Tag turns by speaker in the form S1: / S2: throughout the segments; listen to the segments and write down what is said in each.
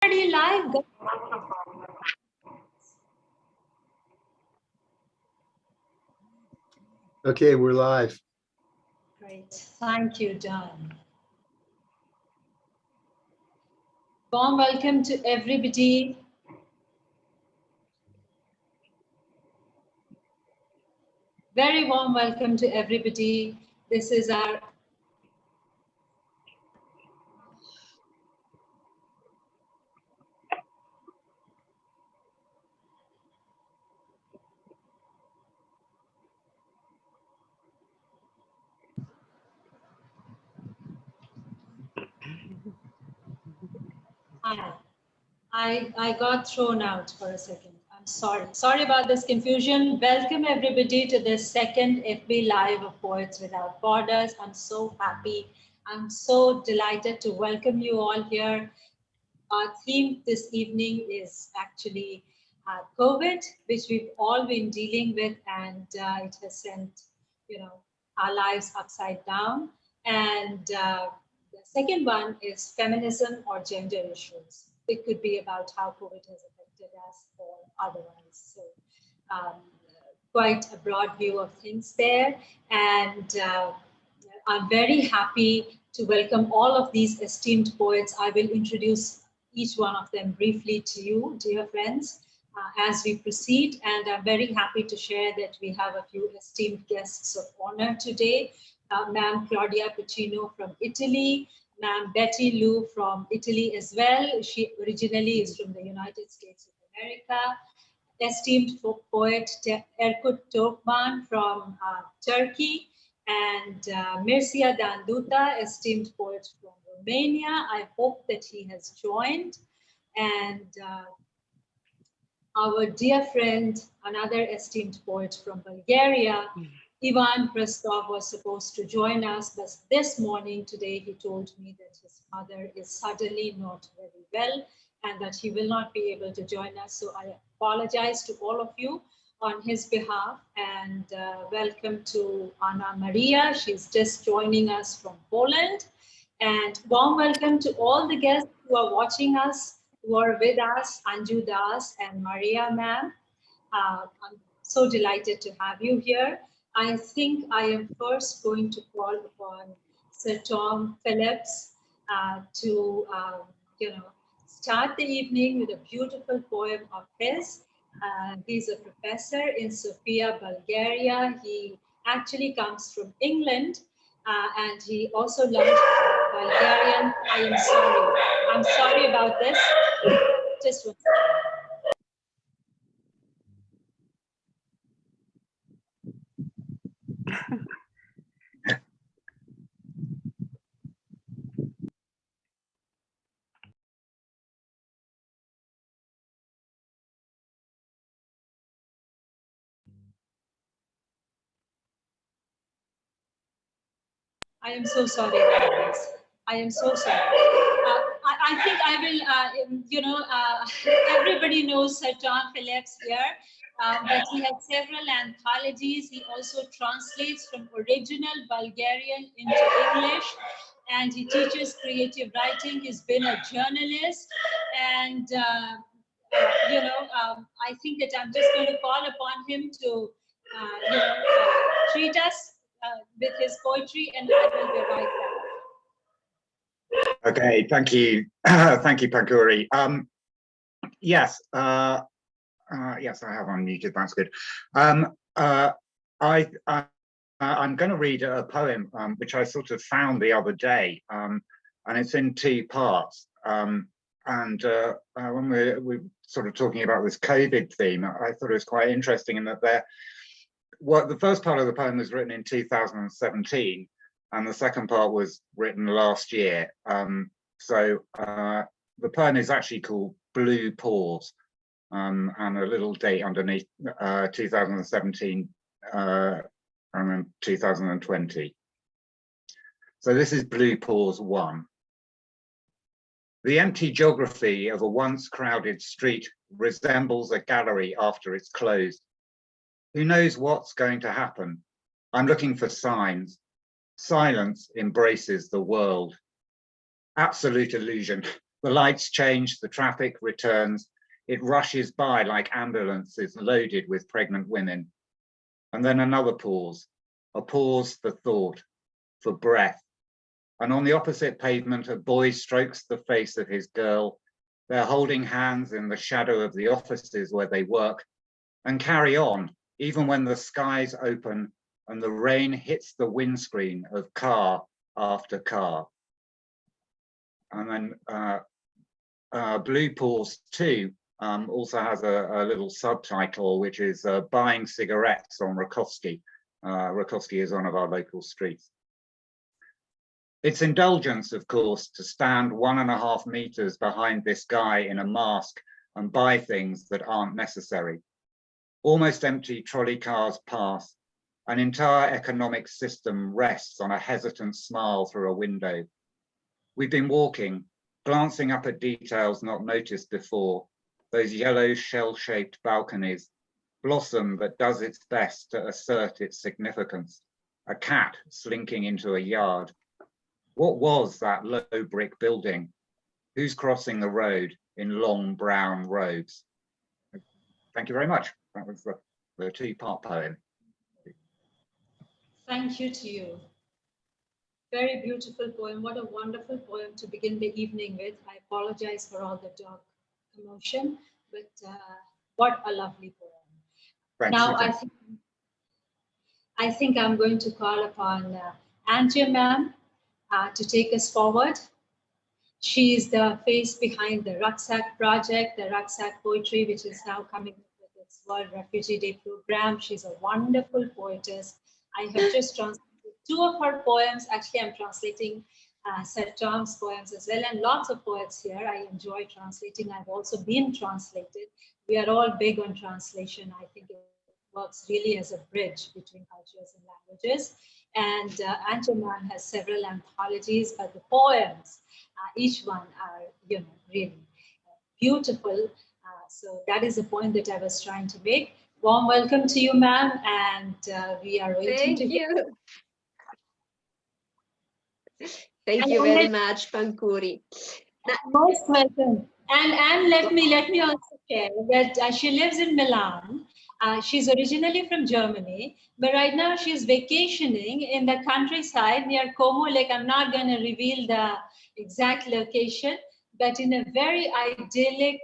S1: Already live.
S2: Okay, we're live.
S1: Great. Thank you, John. Warm welcome to everybody. Very warm welcome to everybody. This is our I got thrown out for a second. I'm sorry. Sorry about this confusion. Welcome everybody to this second FB Live of Poets Without Borders. I'm so happy. I'm so delighted to welcome you all here. Our theme this evening is actually COVID, which we've all been dealing with, and it has sent, our lives upside down. And the second one is feminism or gender issues. It could be about how COVID has affected us or otherwise. So quite a broad view of things there. And I'm very happy to welcome all of these esteemed poets. I will introduce each one of them briefly to you, dear friends, as we proceed. And I'm very happy to share that we have a few esteemed guests of honor today. Ma'am Claudia Piccinno from Italy, Ma'am Betty Liu from Italy as well. She originally is from the United States of America. Esteemed poet Erkut Tokman from Turkey, and Mircea Danduta, esteemed poet from Romania. I hope that he has joined. And our dear friend, another esteemed poet from Bulgaria, Ivan Prestov, was supposed to join us, but this morning, today, he told me that his mother is suddenly not very well and that he will not be able to join us. So I apologize to all of you on his behalf, and welcome to Anna Maria. She's just joining us from Poland. And warm welcome to all the guests who are watching us, who are with us, Anju Das and Maria ma'am. I'm so delighted to have you here. I think I am first going to call upon Sir Tom Phillips to start the evening with a beautiful poem of his. He's a professor in Sofia, Bulgaria. He actually comes from England, and he also learned Bulgarian. I am sorry. I'm sorry about this. Just one second. I am so sorry about this. I am so sorry. I think I will, everybody knows Sir Tom Phillips here, but he has several anthologies. He also translates from original Bulgarian into English, and he teaches creative writing. He's been a journalist, and I think that I'm just going to call upon him to, treat us with his poetry, and I will be right back.
S3: Okay, thank you. Thank you, Pankhuri. Yes, yes, I have unmuted, that's good. I'm going to read a poem which I sort of found the other day, and it's in two parts. When we're sort of talking about this COVID theme, I thought it was quite interesting in that the first part of the poem was written in 2017, and the second part was written last year. So the poem is actually called Blue Pause, and a little date underneath 2017 and then 2020. So this is Blue Pause 1. The empty geography of a once crowded street resembles a gallery after it's closed. Who knows what's going to happen? I'm looking for signs. Silence embraces the world. Absolute illusion. The lights change, the traffic returns. It rushes by like ambulances loaded with pregnant women. And then another pause, a pause for thought, for breath. And on the opposite pavement, a boy strokes the face of his girl. They're holding hands in the shadow of the offices where they work and carry on, even when the skies open and the rain hits the windscreen of car after car. And then Blue Pause 2 also has a little subtitle, which is Buying Cigarettes on Rakovsky. Rakovsky is one of our local streets. It's indulgence, of course, to stand 1.5 meters behind this guy in a mask and buy things that aren't necessary. Almost empty trolley cars pass. An entire economic system rests on a hesitant smile through a window. We've been walking, glancing up at details not noticed before, those yellow shell-shaped balconies, blossom that does its best to assert its significance, a cat slinking into a yard. What was that low brick building? Who's crossing the road in long brown robes? Thank you very much. That was the two-part poem.
S1: Thank you to you. Very beautiful poem. What a wonderful poem to begin the evening with. I apologize for all the dog commotion, but what a lovely poem.
S3: Thanks.
S1: Now, I think I'm going to call upon Antje ma'am to take us forward. She is the face behind the Rucksack project, the Rucksack poetry, which is now coming with its World Refugee Day program. She's a wonderful poetess. I have just translated 2 of her poems. Actually, I'm translating Sir Tom's poems as well, and lots of poets here. I enjoy translating. I've also been translated. We are all big on translation. I think it works really as a bridge between cultures and languages. And Antje ma'am has several anthologies, but the poems, each one are, really beautiful. So that is the point that I was trying to make. Warm welcome to you, ma'am, and we are waiting to hear.
S4: Thank you very much, Pankhuri.
S1: Most welcome. And let me also share that she lives in Milan. She's originally from Germany, but right now she's vacationing in the countryside near Como Lake. I'm not going to reveal the exact location, but in a very idyllic,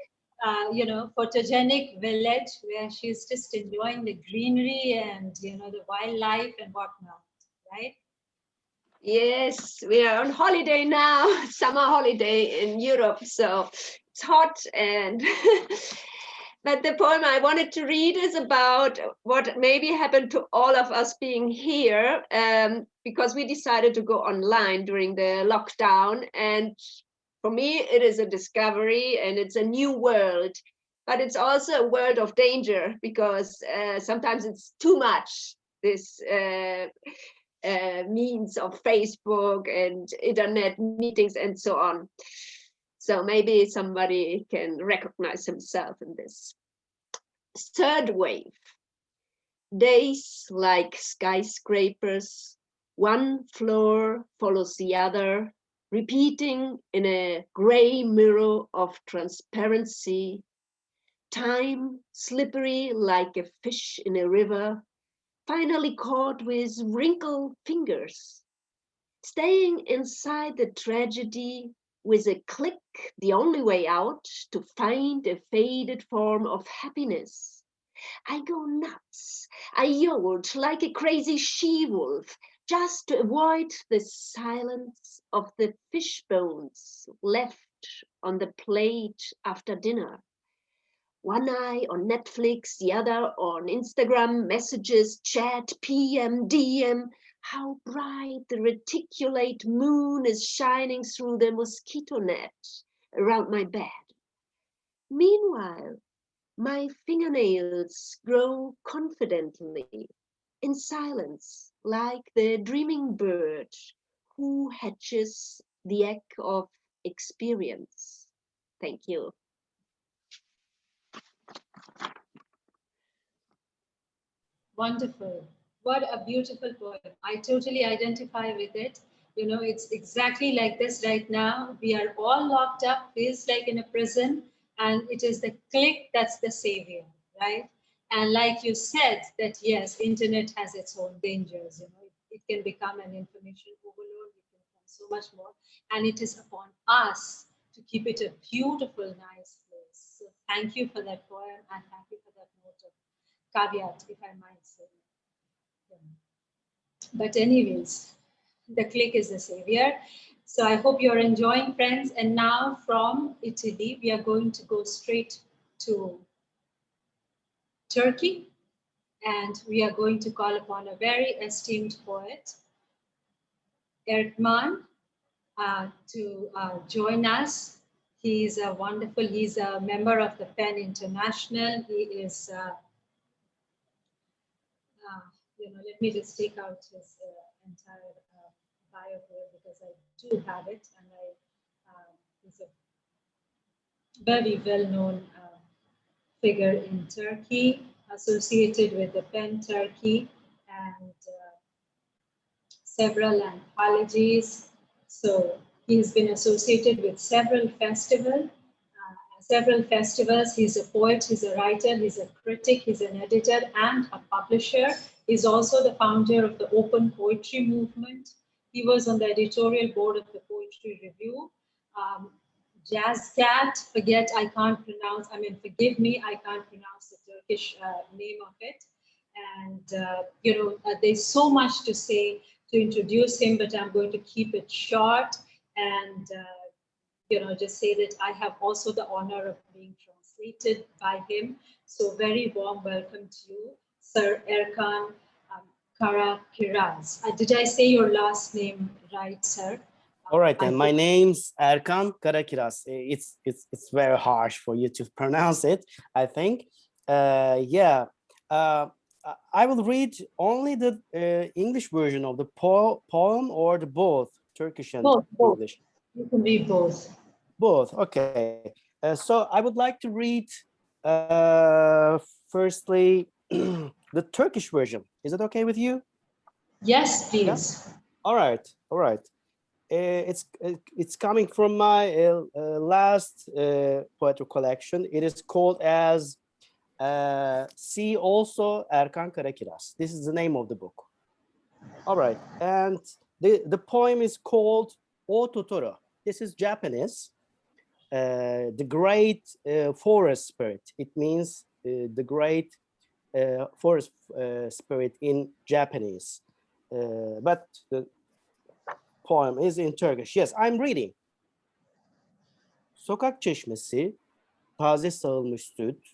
S1: photogenic village where she's just enjoying the greenery and, the wildlife and whatnot, right?
S4: Yes, we are on holiday now, summer holiday in Europe, so it's hot and but the poem I wanted to read is about what maybe happened to all of us being here because we decided to go online during the lockdown, and for me it is a discovery and it's a new world, but it's also a world of danger because sometimes it's too much, this means of Facebook and internet meetings and so on. So maybe somebody can recognize himself in this. Third wave. Days like skyscrapers, one floor follows the other, repeating in a gray mirror of transparency. Time slippery like a fish in a river, finally caught with wrinkled fingers, staying inside the tragedy with a click, the only way out to find a faded form of happiness. I go nuts. I yowled like a crazy she-wolf just to avoid the silence of the fish bones left on the plate after dinner. One eye on Netflix, the other on Instagram, messages, chat, PM, DM. How bright the reticulate moon is shining through the mosquito net around my bed. Meanwhile, my fingernails grow confidently in silence, like the dreaming bird who hatches the egg of experience. Thank you.
S1: Wonderful. What a beautiful poem. I totally identify with it. You know, it's exactly like this right now. We are all locked up, feels like in a prison, and it is the click that's the savior, right? And like you said, that yes, internet has its own dangers. You know, it can become an information overload. It can become so much more, and it is upon us to keep it a beautiful, nice place. So thank you for that poem, and thank you for that note of caveat, if I might say. Yeah. But anyways, the click is the savior. So I hope you're enjoying, friends. And now from Italy, we are going to go straight to Turkey. And we are going to call upon a very esteemed poet, Erkman, to join us. He's he's a member of the PEN International. He is, let me just take out his entire bio here because I do have it, and he's a very well-known figure in Turkey, associated with the PEN Turkey and several anthologies. So he's been associated with several festivals. He's a poet, he's a writer, he's a critic, he's an editor and a publisher. He's also the founder of the Open Poetry Movement. He was on the editorial board of the Poetry Review. Jazz Cat, forgive me, I can't pronounce the Turkish name of it. And, there's so much to say to introduce him, but I'm going to keep it short and, just say that I have also the honor of being translated by him. So very warm welcome to you, Sir Erkan Karakiraz. Did I say your last name right, sir?
S5: All right, then. My name's Erkan Karakiraz. It's very harsh for you to pronounce it, I think. I will read only the English version of the poem or the both, Turkish and English.
S1: You can read both.
S5: Both, okay. So I would like to read firstly the Turkish version. Is it okay with you?
S1: Yes, please.
S5: Yeah? All right. It's coming from my last poetry collection. It is called as See Also Erkan Karakiraz. This is the name of the book. All right, and the poem is called O Totoro. This is Japanese. The great forest spirit. It means the great forest spirit in Japanese. But the poem is in Turkish. Yes, I'm reading. Sokak çeşmesi, taze sağılmış süt,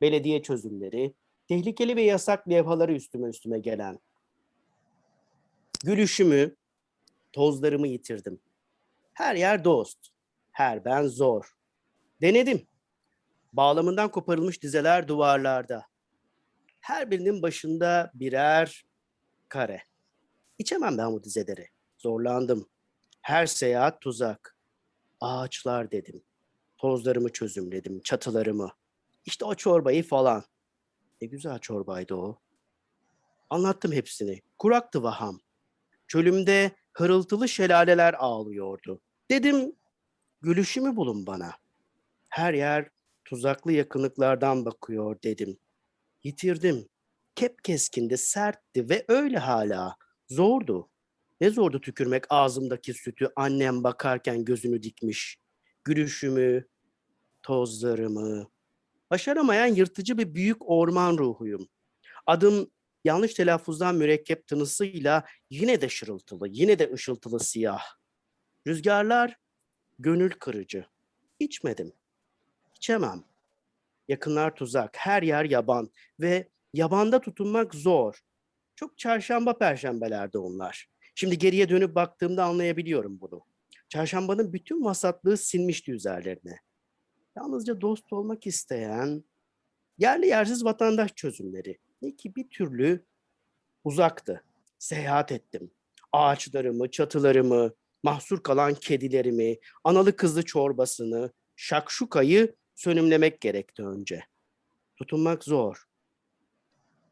S5: belediye çözümleri, tehlikeli ve yasak levhaları üstüme gelen. Gülüşümü, tozlarımı yitirdim. Her yer dost, her ben zor. Denedim. Bağlamından koparılmış dizeler duvarlarda. Her birinin başında birer kare. İçemem ben bu dizeleri. Zorlandım. Her seyahat tuzak. Ağaçlar dedim. Tozlarımı çözümledim, çatılarımı. İşte o çorbayı falan. Ne güzel çorbaydı o. Anlattım hepsini. Kuraktı vaham. Çölümde hırıltılı şelaleler ağlıyordu. Dedim, gülüşümü bulun bana. Her yer tuzaklı yakınlıklardan bakıyor dedim. Yitirdim. Kepkeskindi, sertti ve öyle hala. Zordu. Ne zordu tükürmek ağzımdaki sütü, annem bakarken gözünü dikmiş. Gülüşümü, tozlarımı. Başaramayan yırtıcı bir büyük orman ruhuyum. Adım yanlış telaffuzdan mürekkep tınısıyla yine de şırıltılı, yine de ışıltılı siyah. Rüzgarlar gönül kırıcı. İçmedim. İçemem. Yakınlar tuzak, her yer yaban ve yabanda tutunmak zor. Çok çarşamba perşembelerde onlar. Şimdi geriye dönüp baktığımda anlayabiliyorum bunu. Çarşambanın bütün vasatlığı sinmişti üzerlerine. Yalnızca dost olmak isteyen yerli yersiz vatandaş çözümleri. Ne ki bir türlü uzaktı. Seyahat ettim. Ağaçlarımı, çatılarımı, mahsur kalan kedilerimi, analı kızlı çorbasını, şakşukayı sönümlemek gerekti önce. Tutunmak zor.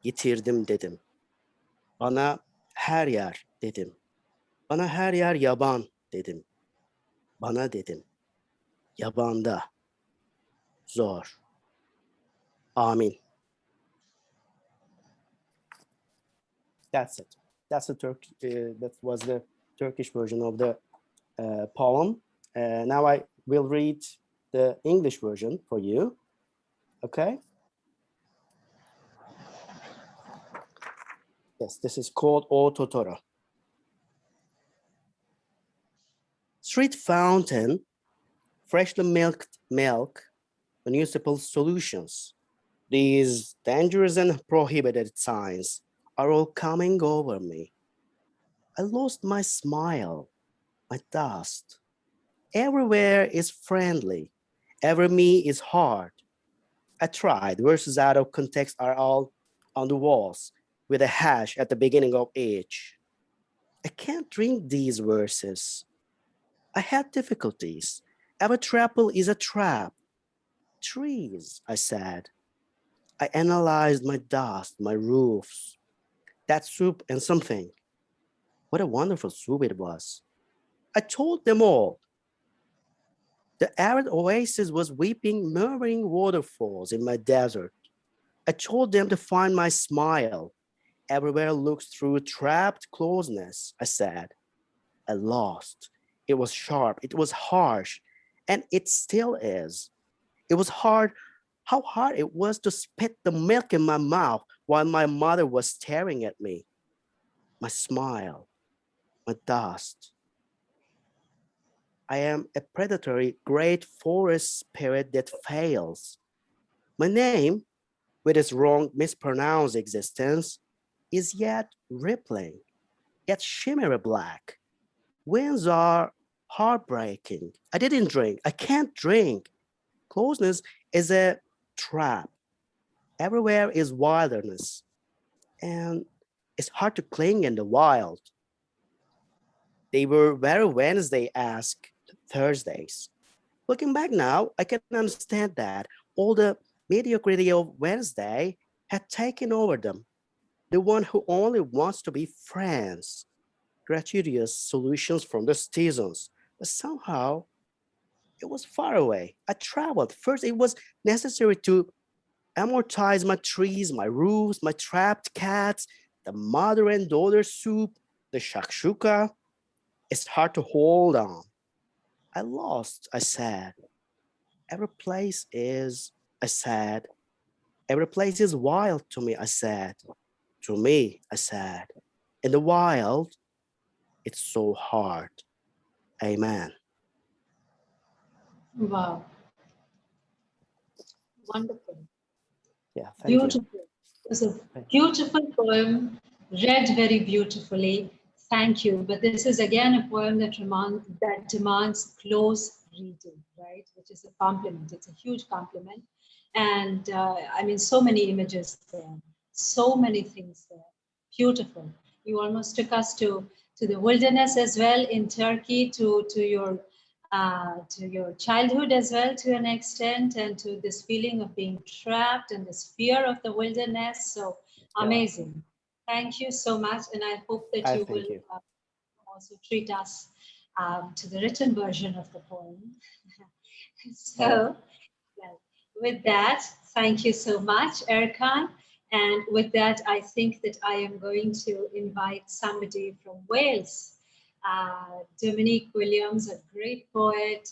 S5: Yitirdim dedim. Bana her yer dedim. Bana her yer yaban dedim. Bana dedim. Yabanda. Zor. Amin. That's it. That was the Turkish version of the poem. Now I will read the English version for you. Okay. Yes, this is called O Totoro. Street fountain, freshly milked milk, municipal solutions. These dangerous and prohibited signs are all coming over me. I lost my smile, my dust. Everywhere is friendly. Every me is hard. I tried. Verses out of context are all on the walls with a hash at the beginning of each. I can't drink these verses. I had difficulties. Every trapple is a trap. Trees, I said. I analyzed my dust, my roofs, that soup and something. What a wonderful soup it was. I told them all. The arid oasis was weeping, murmuring waterfalls in my desert. I told them to find my smile. Everywhere looks through trapped closeness, I said. I lost. It was sharp, it was harsh, and it still is. It was hard, how hard it was to spit the milk in my mouth while my mother was staring at me. My smile, my dust. I am a predatory great forest spirit that fails. My name, with its wrong mispronounced existence, is yet rippling, yet shimmery black. Winds are heartbreaking. I didn't drink. I can't drink. Closeness is a trap. Everywhere is wilderness. And it's hard to cling in the wild. They were very Wednesday-esque Thursdays. Looking back now, I can understand that all the mediocrity of Wednesday had taken over them. The one who only wants to be friends, gratuitous solutions from the seasons, but somehow it was far away. I traveled. First, it was necessary to amortize my trees, my roofs, my trapped cats, the mother and daughter soup, the shakshuka. It's hard to hold on. I lost, I said. Every place is, I said. Every place is wild to me, I said. To me, I said. In the wild, it's so hard. Amen.
S1: Wow. Wonderful.
S5: Yeah, thank
S1: Beautiful.
S5: you.
S1: It was a beautiful poem, read very beautifully. Thank you. But this is again a poem that demands close reading, right? Which is a compliment. It's a huge compliment. And I mean, so many images there, so many things there. Beautiful. You almost took us to the wilderness as well in Turkey, to your childhood as well to an extent, and to this feeling of being trapped and this fear of the wilderness. So amazing. Yeah. Thank you so much. And I hope that you will also treat us to the written version of the poem. So well, with that, thank you so much, Erkan. And with that, I think that I am going to invite somebody from Wales. Dominic Williams, a great poet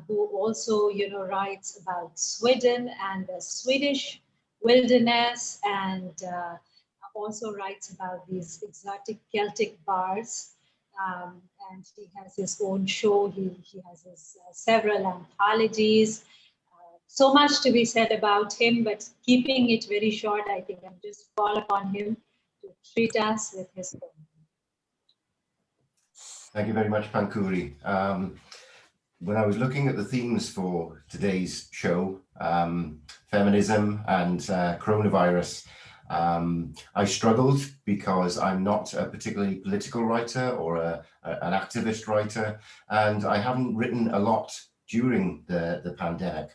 S1: who also, writes about Sweden and the Swedish wilderness, and also writes about these exotic Celtic bars. And he has his own show. He has his several anthologies. So much to be said about him, but keeping it very short, I think I'll just call upon him to treat us with his poem.
S6: Thank you very much, Pankhuri. When I was looking at the themes for today's show, feminism and coronavirus, I struggled because I'm not a particularly political writer or an activist writer, and I haven't written a lot during the pandemic.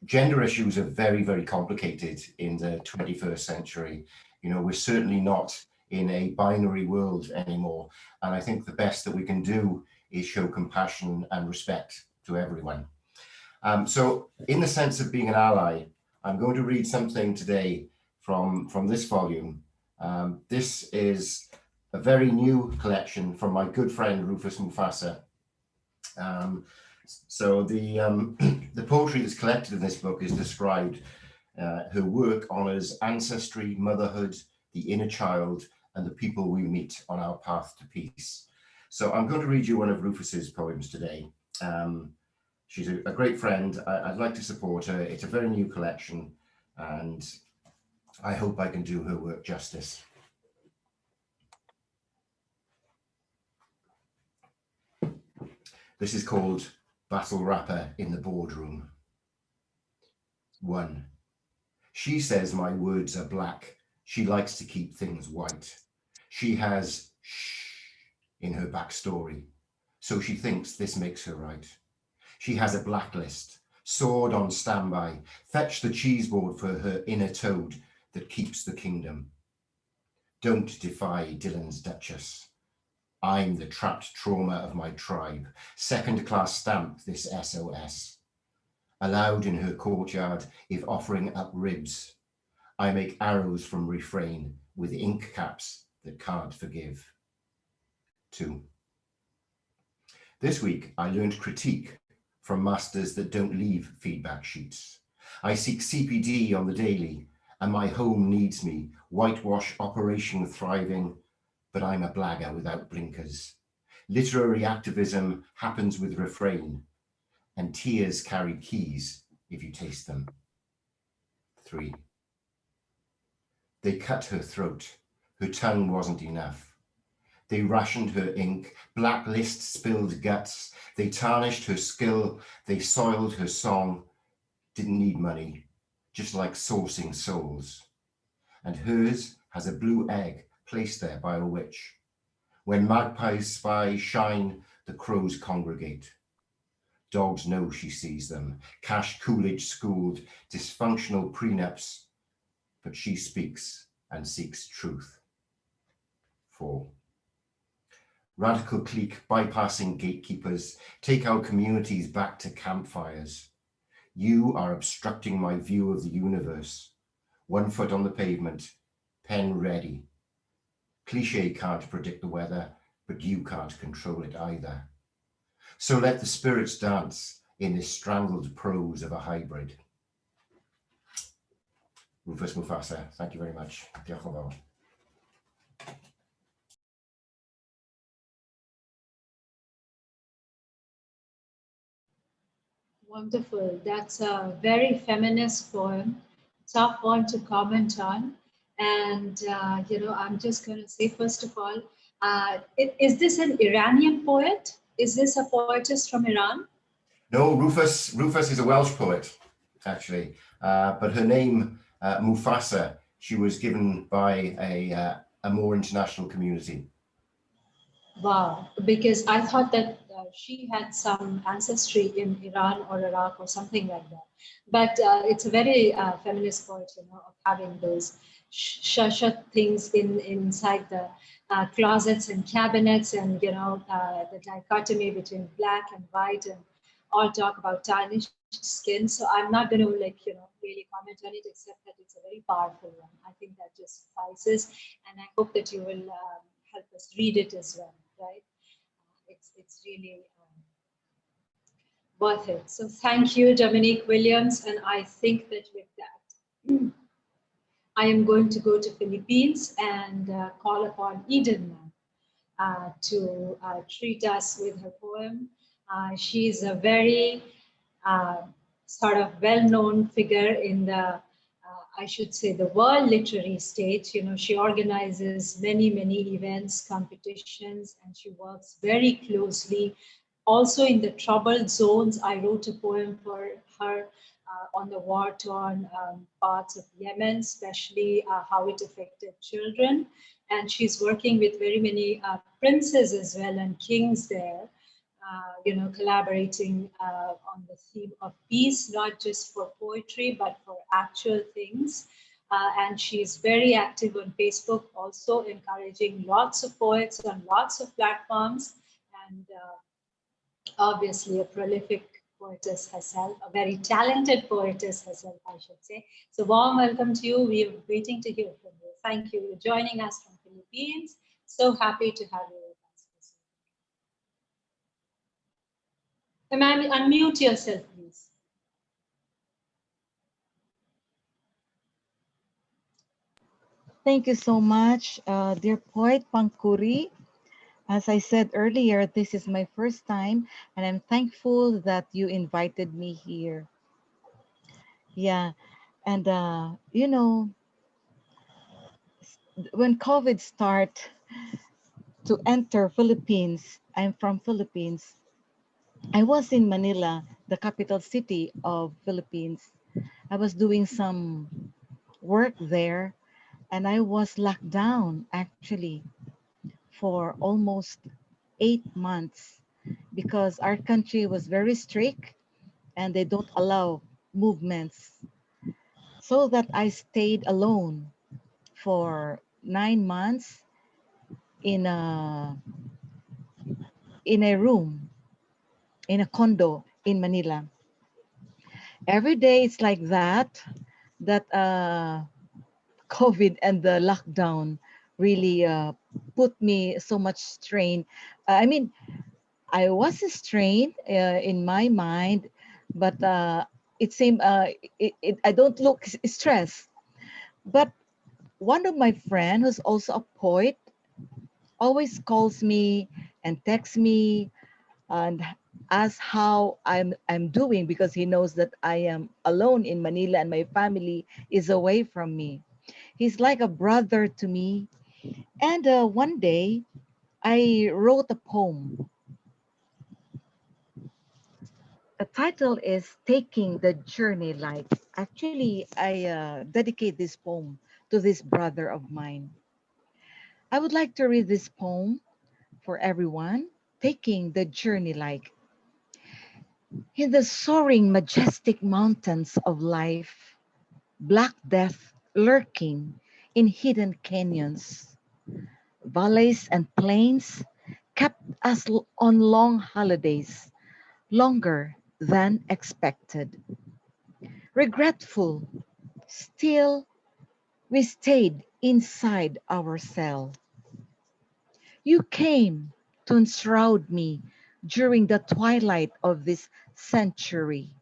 S6: Gender issues are very, very complicated in the 21st century. We're certainly not in a binary world anymore. And I think the best that we can do is show compassion and respect to everyone. So in the sense of being an ally, I'm going to read something today from this volume. This is a very new collection from my good friend Rufus Mufasa. So the poetry that's collected in this book is described. Her work honors ancestry, motherhood, the inner child, and the people we meet on our path to peace. So I'm going to read you one of Rufus's poems today. She's a great friend. I'd like to support her. It's a very new collection, and I hope I can do her work justice. This is called Battle Rapper in the Boardroom. 1. She says my words are black. She likes to keep things white. She has shh in her backstory, so she thinks this makes her right. She has a blacklist, sword on standby, fetch the cheese board for her inner toad that keeps the kingdom. Don't defy Dylan's Duchess. I'm the trapped trauma of my tribe, second-class stamp this SOS. Allowed in her courtyard if offering up ribs. I make arrows from refrain with ink caps that can't forgive. 2. This week, I learned critique from masters that don't leave feedback sheets. I seek CPD on the daily, and my home needs me, whitewash operation thriving, but I'm a blagger without blinkers. Literary activism happens with refrain, and tears carry keys if you taste them. 3. They cut her throat. Her tongue wasn't enough. They rationed her ink, blacklist spilled guts. They tarnished her skill. They soiled her song. Didn't need money, just like sourcing souls. And hers has a blue egg placed there by a witch. When magpies spy shine, the crows congregate. Dogs know she sees them. Cash Coolidge schooled, dysfunctional prenups, but she speaks and seeks truth. 4. Radical clique bypassing gatekeepers, take our communities back to campfires. You are obstructing my view of the universe. 1 foot on the pavement, pen ready. Cliche can't predict the weather, but you can't control it either. So let the spirits dance in this strangled prose of a hybrid. Rufus Mufasa, thank you very much. Diolch yn fawr.
S1: Wonderful. That's a very feminist poem, tough one to comment on. And, I'm just going to say, first of all, is this an Iranian poet? Is this a poetess from Iran?
S6: No, Rufus is a Welsh poet, actually. But her name, Mufasa, she was given by a more international community.
S1: Wow, because I thought that she had some ancestry in Iran or Iraq or something like that. But it's a very feminist poet, of having those shut things inside the closets and cabinets, and the dichotomy between black and white, and all talk about tarnished skin. So I'm not going to really comment on it, except that it's a very powerful one. I think that just suffices, and I hope that you will help us read it as well. Right? It's really worth it. So thank you, Dominic Williams. And I think that with that, I am going to go to Philippines and call upon Eden to treat us with her poem. She's a very sort of well-known figure in the I should say the world literary stage. She organizes many events, competitions, and she works very closely. Also in the troubled zones, I wrote a poem for her on the war-torn parts of Yemen, especially how it affected children. And she's working with very many princes as well and kings there. Collaborating on the theme of peace, not just for poetry, but for actual things. and she's very active on Facebook, also encouraging lots of poets on lots of platforms, and obviously a prolific poetess herself, a very talented poetess herself, I should say. So warm welcome to you. We are waiting to hear from you. Thank you. You're joining us from Philippines. So happy to have you with us. Unmute yourself, please.
S7: Thank you so much, dear poet Pankhuri. As I said earlier, this is my first time, and I'm thankful that you invited me here. Yeah, and you know, when COVID start to enter Philippines, I'm from Philippines. I was in Manila, the capital city of Philippines. I was doing some work there, and I was locked down actually for almost 8 months because our country was very strict and they don't allow movements. So that I stayed alone for 9 months in a room, in a condo in Manila. Every day it's like that COVID and the lockdown really put me so much strain. I mean, I was strained in my mind, but it seemed I don't look stressed. But one of my friends, who's also a poet, always calls me and texts me and asks how I'm doing because he knows that I am alone in Manila and my family is away from me. He's like a brother to me. And one day, I wrote a poem. The title is Taking the Journey Like. Actually, I dedicate this poem to this brother of mine. I would like to read this poem for everyone. Taking the Journey Like. In the soaring, majestic mountains of life, black death lurking in hidden canyons, valleys and plains kept us on long holidays, longer than expected. Regretful, still we stayed inside our cell. You came to enshroud me during the twilight of this century.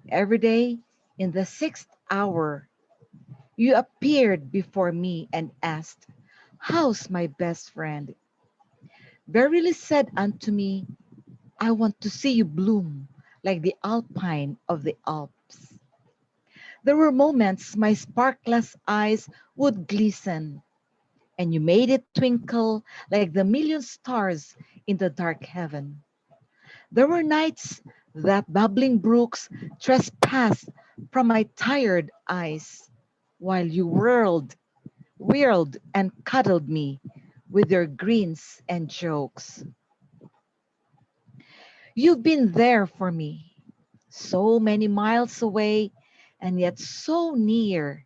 S7: Every day in the 6th hour, you appeared before me and asked, "How's my best friend?" Verily said unto me, "I want to see you bloom like the alpine of the Alps." There were moments my sparkless eyes would glisten, and you made it twinkle like the million stars in the dark heaven. There were nights that bubbling brooks trespassed from my tired eyes, while you whirled and cuddled me with your grins and jokes. You've been there for me, so many miles away and yet so near,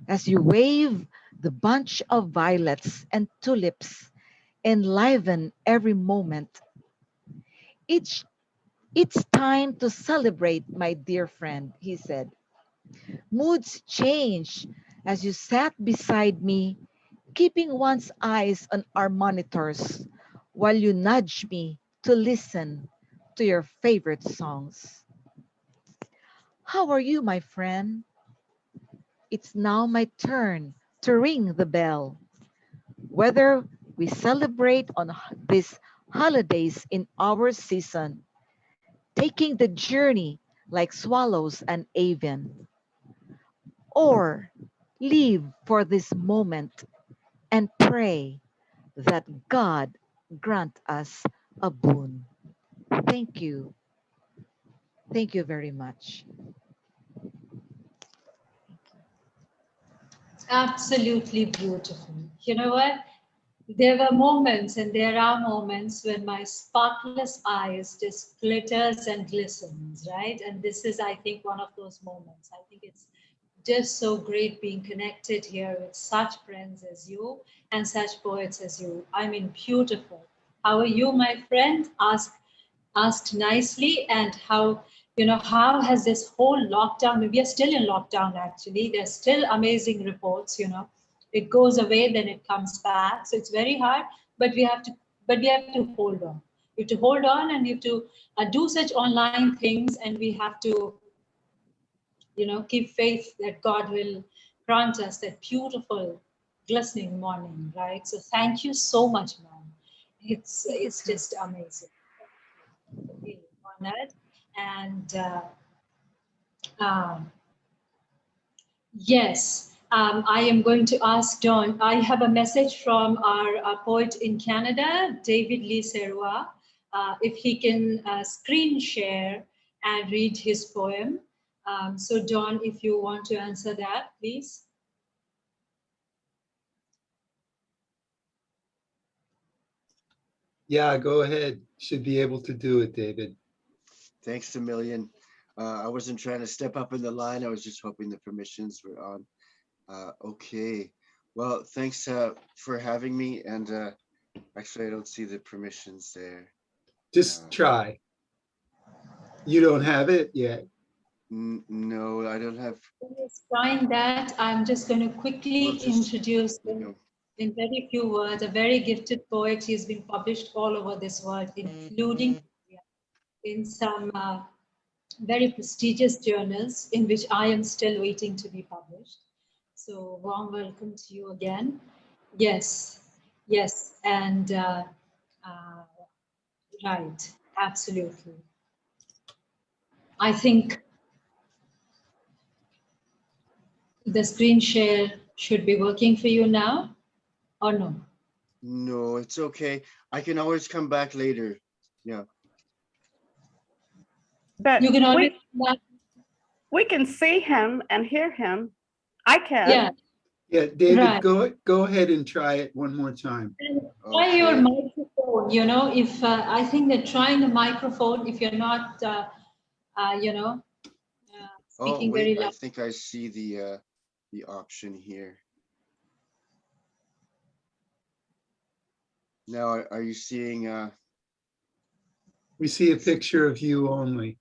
S7: as you wave the bunch of violets and tulips enliven every moment. Each It's time to celebrate, my dear friend, he said. Moods change as you sat beside me, keeping one's eyes on our monitors while you nudge me to listen to your favorite songs. How are you, my friend? It's now my turn to ring the bell. Whether we celebrate on these holidays in our season, taking the journey like swallows and avian, or live for this moment and pray that God grant us a boon. Thank you. Thank you very much.
S1: Absolutely beautiful. You know what? There were moments and there are moments when my sparkless eyes just glitters and glistens, right? And this is, I think, one of those moments. I think it's just so great being connected here with such friends as you and such poets as you. I mean, beautiful. How are you, my friend? Asked nicely. And how has this whole lockdown, we are still in lockdown actually, there's still amazing reports, it goes away, then it comes back. So it's very hard, but we have to hold on. You have to hold on, and you have to do such online things, and we have to, keep faith that God will grant us that beautiful, glistening morning, right? So thank you so much, ma'am. It's just amazing. Really honored. And um, yes, I am going to ask Don. I have a message from our poet in Canada, David Lee Sirois, if he can screen share and read his poem. So Don, if you want to answer that, please.
S2: Yeah, go ahead. Should be able to do it, David.
S8: Thanks a million. I wasn't trying to step up in the line. I was just hoping the permissions were on. Okay. Well, thanks for having me. And actually, I don't see the permissions there.
S2: Just try. You don't have it yet.
S8: No, I don't have.
S1: Find that. I'm just going to quickly introduce him in very few words. A very gifted poet. He's been published all over this world, including in some very prestigious journals in which I am still waiting to be published. So warm welcome to you again. Yes, and right, absolutely. I think the screen share should be working for you now, or no?
S8: No, it's okay. I can always come back later. Yeah.
S9: But
S1: you can always
S9: we can see him and hear him. I can.
S1: Yeah.
S2: Yeah, David,
S1: right.
S2: go ahead and try it one more time.
S1: Try your microphone. If I think that trying the microphone, if you're not, speaking very loud.
S8: I think I see the option here. Now, are you seeing?
S2: We see a picture of you only.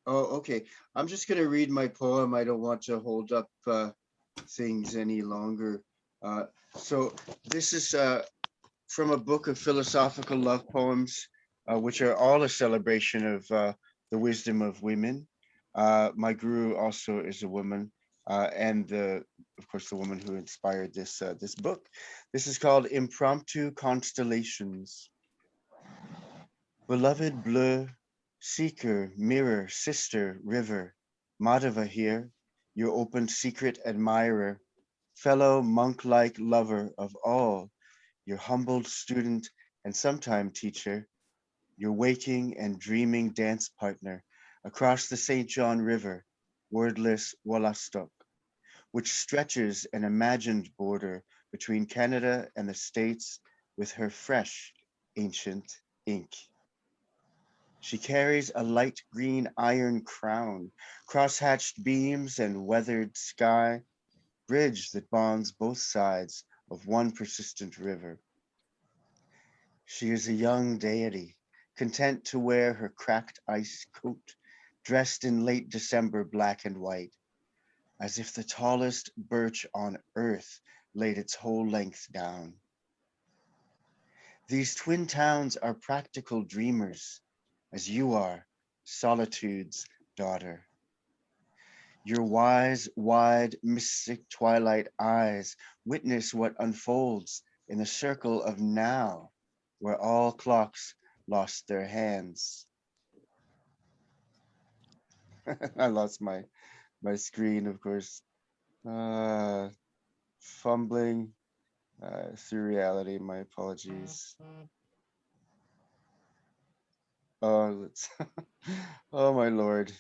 S8: Oh, okay. I'm just going to read my poem. I don't want to hold up things any longer. So this is from a book of philosophical love poems, which are all a celebration of the wisdom of women. My guru also is a woman, and of course the woman who inspired this book. This is called Impromptu Constellations. Beloved bleu, seeker, mirror, sister, river, Madhava here, your open secret admirer, fellow monk-like lover of all, your humbled student and sometime teacher, your waking and dreaming dance partner across the St. John River, wordless Wollastok, which stretches an imagined border between Canada and the States with her fresh, ancient ink. She carries a light green iron crown, cross-hatched beams and weathered sky, bridge that bonds both sides of one persistent river. She is a young deity, content to wear her cracked ice coat, dressed in late December black and white, as if the tallest birch on earth laid its whole length down. These twin towns are practical dreamers, as you are, solitude's daughter. Your wise, wide, mystic twilight eyes witness what unfolds in the circle of now, where all clocks lost their hands. I lost my screen, of course. Fumbling through reality, my apologies. Oh, oh my Lord.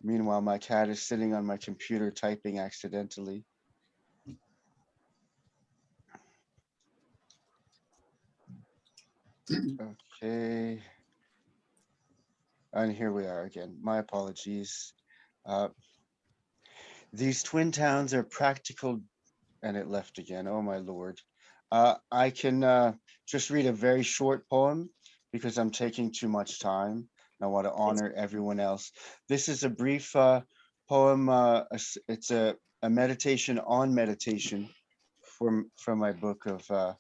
S8: Meanwhile, my cat is sitting on my computer typing accidentally. Okay. And here we are again. My apologies. These twin towns are practical, and it left again. Oh my Lord. I can just read a very short poem because I'm taking too much time. I want to honor everyone else. This is a brief poem. It's a meditation on meditation from my book of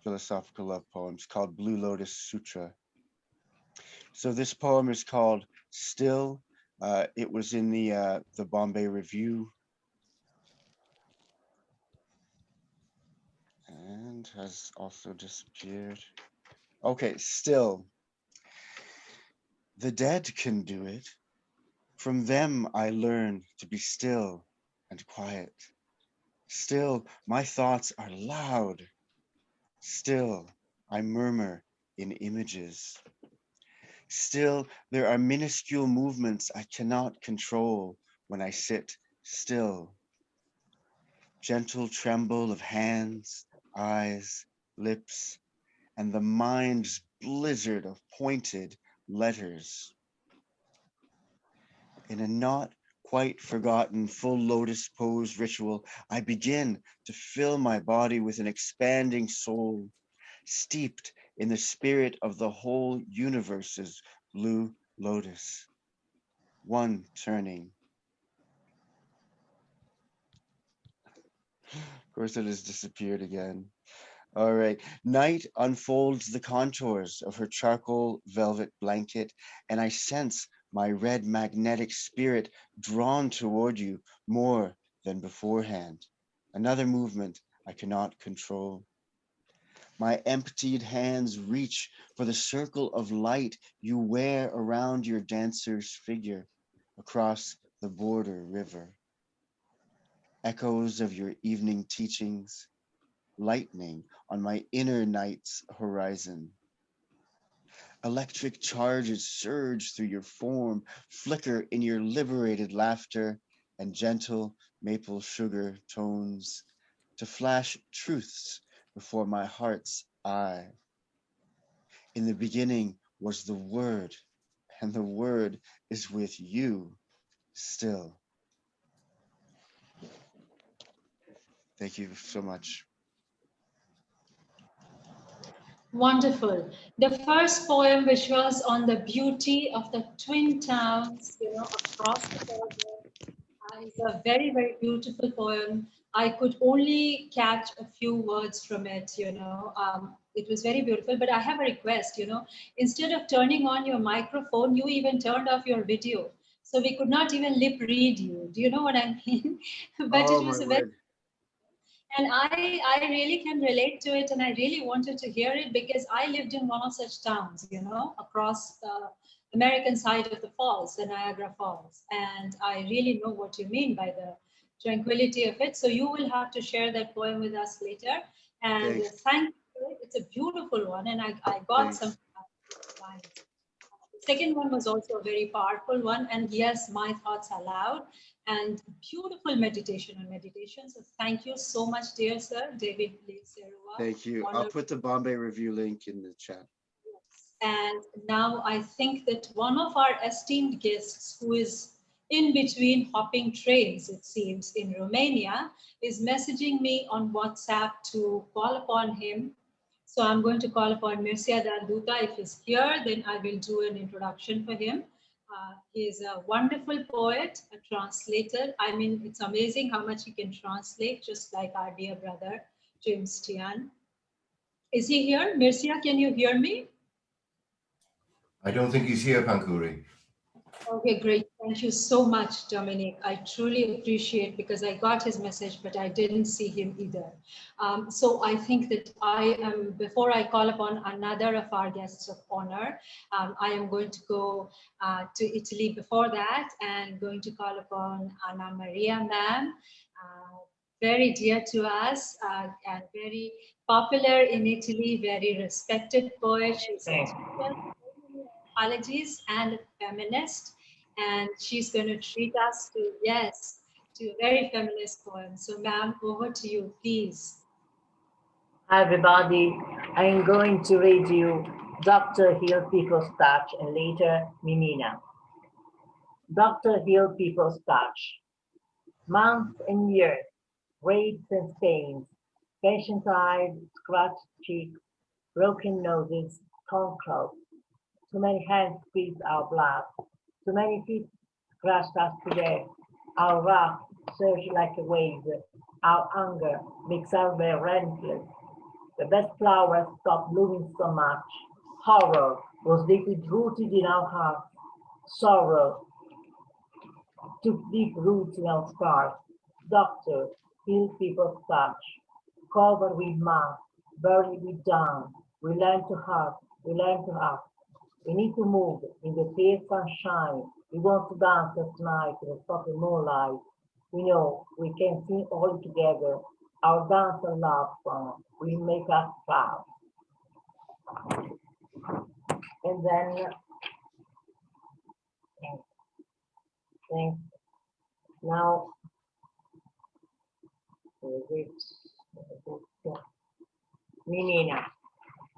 S8: philosophical love poems called Blue Lotus Sutra. So this poem is called Still. It was in the Bombay Review and has also disappeared. Okay, Still. The dead can do it. From them I learn to be still and quiet. Still, my thoughts are loud. Still, I murmur in images. Still, there are minuscule movements I cannot control when I sit still. Gentle tremble of hands, eyes, lips, and the mind's blizzard of pointed letters. In a not quite forgotten full lotus pose ritual, I begin to fill my body with an expanding soul, steeped in the spirit of the whole universe's blue lotus. One turning. Of course, it has disappeared again. All right. Night unfolds the contours of her charcoal velvet blanket, and I sense my red magnetic spirit drawn toward you more than beforehand. Another movement I cannot control. My emptied hands reach for the circle of light you wear around your dancer's figure across the border river. Echoes of your evening teachings, lightning on my inner night's horizon. Electric charges surge through your form, flicker in your liberated laughter, and gentle maple sugar tones to flash truths before my heart's eye. In the beginning was the Word, and the Word is with you still. Thank you so much.
S1: Wonderful. The first poem, which was on the beauty of the twin towns, across the border, is a very, very beautiful poem. I could only catch a few words from it, it was very beautiful, but I have a request, instead of turning on your microphone, you even turned off your video. So we could not even lip read you. Do you know what I mean? But it was a very, and I really can relate to it, and I really wanted to hear it because I lived in one of such towns, across the American side of the falls, the Niagara Falls, and I really know what you mean by the tranquility of it. So you will have to share that poem with us later. And thank you. It's a beautiful one, and I got some lines. The second one was also a very powerful one, and yes, my thoughts are loud, and beautiful meditation on meditation. So thank you so much, dear sir, David Leo Sirois.
S8: Thank you. I'll put the Bombay Review link in the chat.
S1: Yes. And now I think that one of our esteemed guests, who is in between hopping trains, it seems, in Romania, is messaging me on WhatsApp to call upon him. So I'm going to call upon Mircea Dalduta. If he's here, then I will do an introduction for him. He is a wonderful poet, a translator. I mean, it's amazing how much he can translate, just like our dear brother, James Tian. Is he here? Mircea, can you hear me?
S6: I don't think he's here, Pankhuri.
S1: Okay, great. Thank you so much, Dominic. I truly appreciate, because I got his message, but I didn't see him either. So I think that before I call upon another of our guests of honor, I am going to go to Italy before that, and going to call upon Anna Maria ma'am, very dear to us, and very popular in Italy, very respected poet. She's a apologies and a feminist, and she's going to treat us to a very feminist poem. So ma'am, over to you, please.
S10: Hi everybody, I'm going to read you Dr. Hill People's Touch and later Mimina. Dr. Hill people's touch. Months and years, rapes and stains, patient eyes, scratched cheeks, broken noses, torn clothes. Too many hands squeezed our blood. Too many feet crushed us to death. Our wrath surged like a wave. Our anger makes us very relentless. The best flowers stopped blooming so much. Horror was deeply rooted in our hearts. Sorrow took deep roots in our scars. Doctor, heal people's touch. Covered with mud, buried with down. We learn to hurt, we learn to hurt. We need to move in the pale sunshine. We want to dance at night in the soft moonlight. We know we can sing all together. Our dance and love song will make us proud. And then, thanks. Now,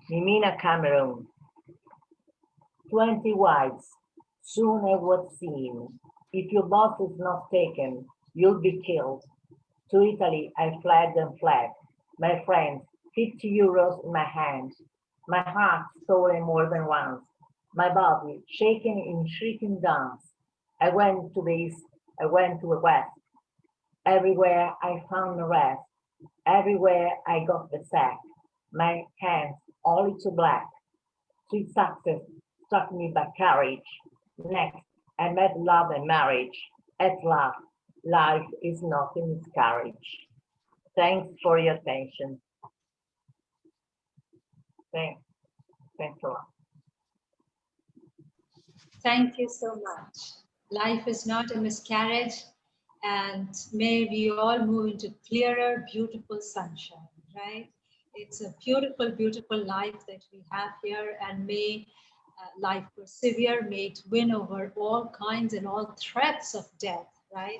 S10: Mimina, Cameroon. 20 wives, soon I was seen. If your boss is not taken, you'll be killed. To Italy, I fled and fled. My friends, 50 euros in my hand. My heart stolen more than once. My body shaken in shrieking dance. I went to the east, I went to the west. Everywhere I found rest. Everywhere I got the sack. My hands all into black. Sweet success struck me by courage. Next, I met love and marriage. At last, life is not in its courage. Thanks for your attention. Thanks a lot.
S1: Thank you so much. Life is not a miscarriage, and may we all move into clearer, beautiful sunshine, right? It's a beautiful, beautiful life that we have here, and may life persevere, may it win over all kinds and all threats of death, right?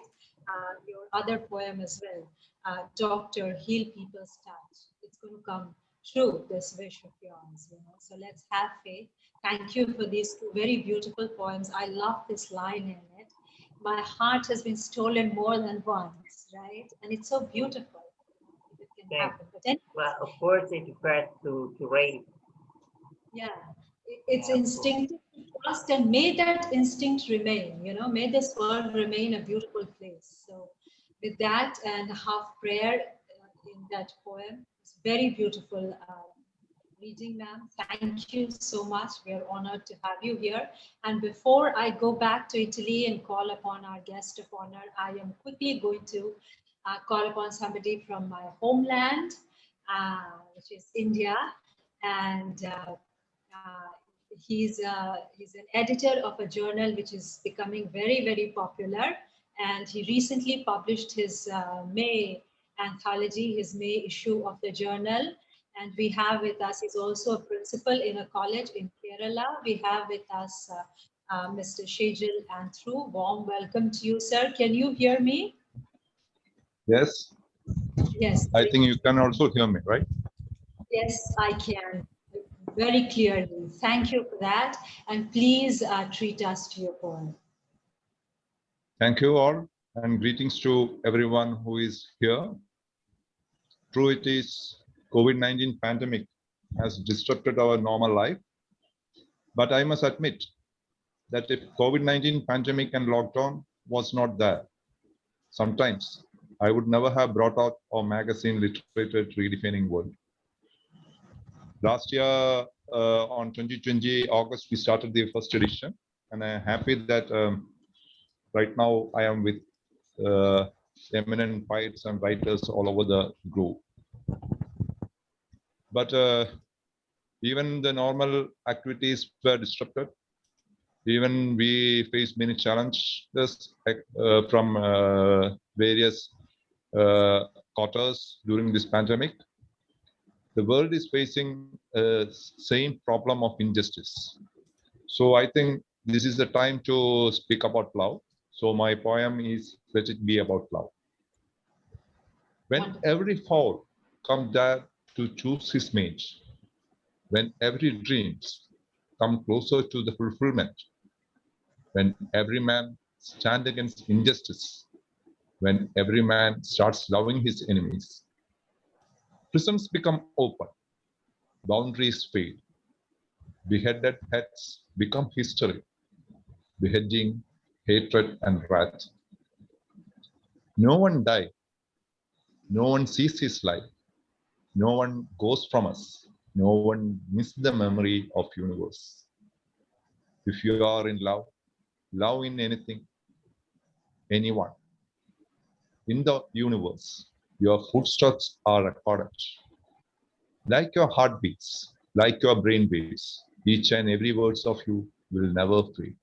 S1: Your other poem as well, Doctor, Heal People's Touch. It's going to come true, this wish of yours, you know. So let's have faith. Thank you for these two very beautiful poems. I love this line in it. My heart has been stolen more than once, right? And it's so beautiful. It can happen. But anyway,
S10: well, of course, it refers to rape.
S1: Yeah, it's instinctive to trust, and may that instinct remain, you know, may this world remain a beautiful place. So with that and half prayer in that poem, it's very beautiful reading, ma'am. Thank you so much. We are honored to have you here. And before I go back to Italy and call upon our guest of honor, I am quickly going to call upon somebody from my homeland, which is India. And he's an editor of a journal which is becoming very, very popular. And he recently published his May anthology, his May issue of the journal. And we have with us, he's also a principal in a college in Kerala. We have with us Mr. Shajil Anthru. Warm welcome to you, sir. Can you hear me?
S11: Yes.
S1: Yes.
S11: I think you can also hear me, right?
S1: Yes, I can. Very clearly. Thank you for that. And please treat us to your poem.
S11: Thank you all, and greetings to everyone who is here. True, it is COVID-19 pandemic has disrupted our normal life. But I must admit that if COVID-19 pandemic and lockdown was not there, sometimes I would never have brought out our magazine Literature Redefining World. Last year, on 2020 August, we started the first edition, and I'm happy that right now I am with eminent poets and writers all over the globe. But even the normal activities were disrupted. Even we faced many challenges from various quarters during this pandemic. The world is facing a same problem of injustice. So I think this is the time to speak about love. So my poem is Let It Be About Love. When every fowl comes there to choose his mate, when every dreams come closer to the fulfillment, when every man stand against injustice, when every man starts loving his enemies, prisons become open, boundaries fade, beheaded heads become history, beheading, hatred, and wrath. No one died, no one sees his life, no one goes from us, no one misses the memory of universe. If you are in love, love in anything, anyone. In the universe, your footsteps are recorded. Like your heartbeats, like your brain beats, each and every words of you will never fade.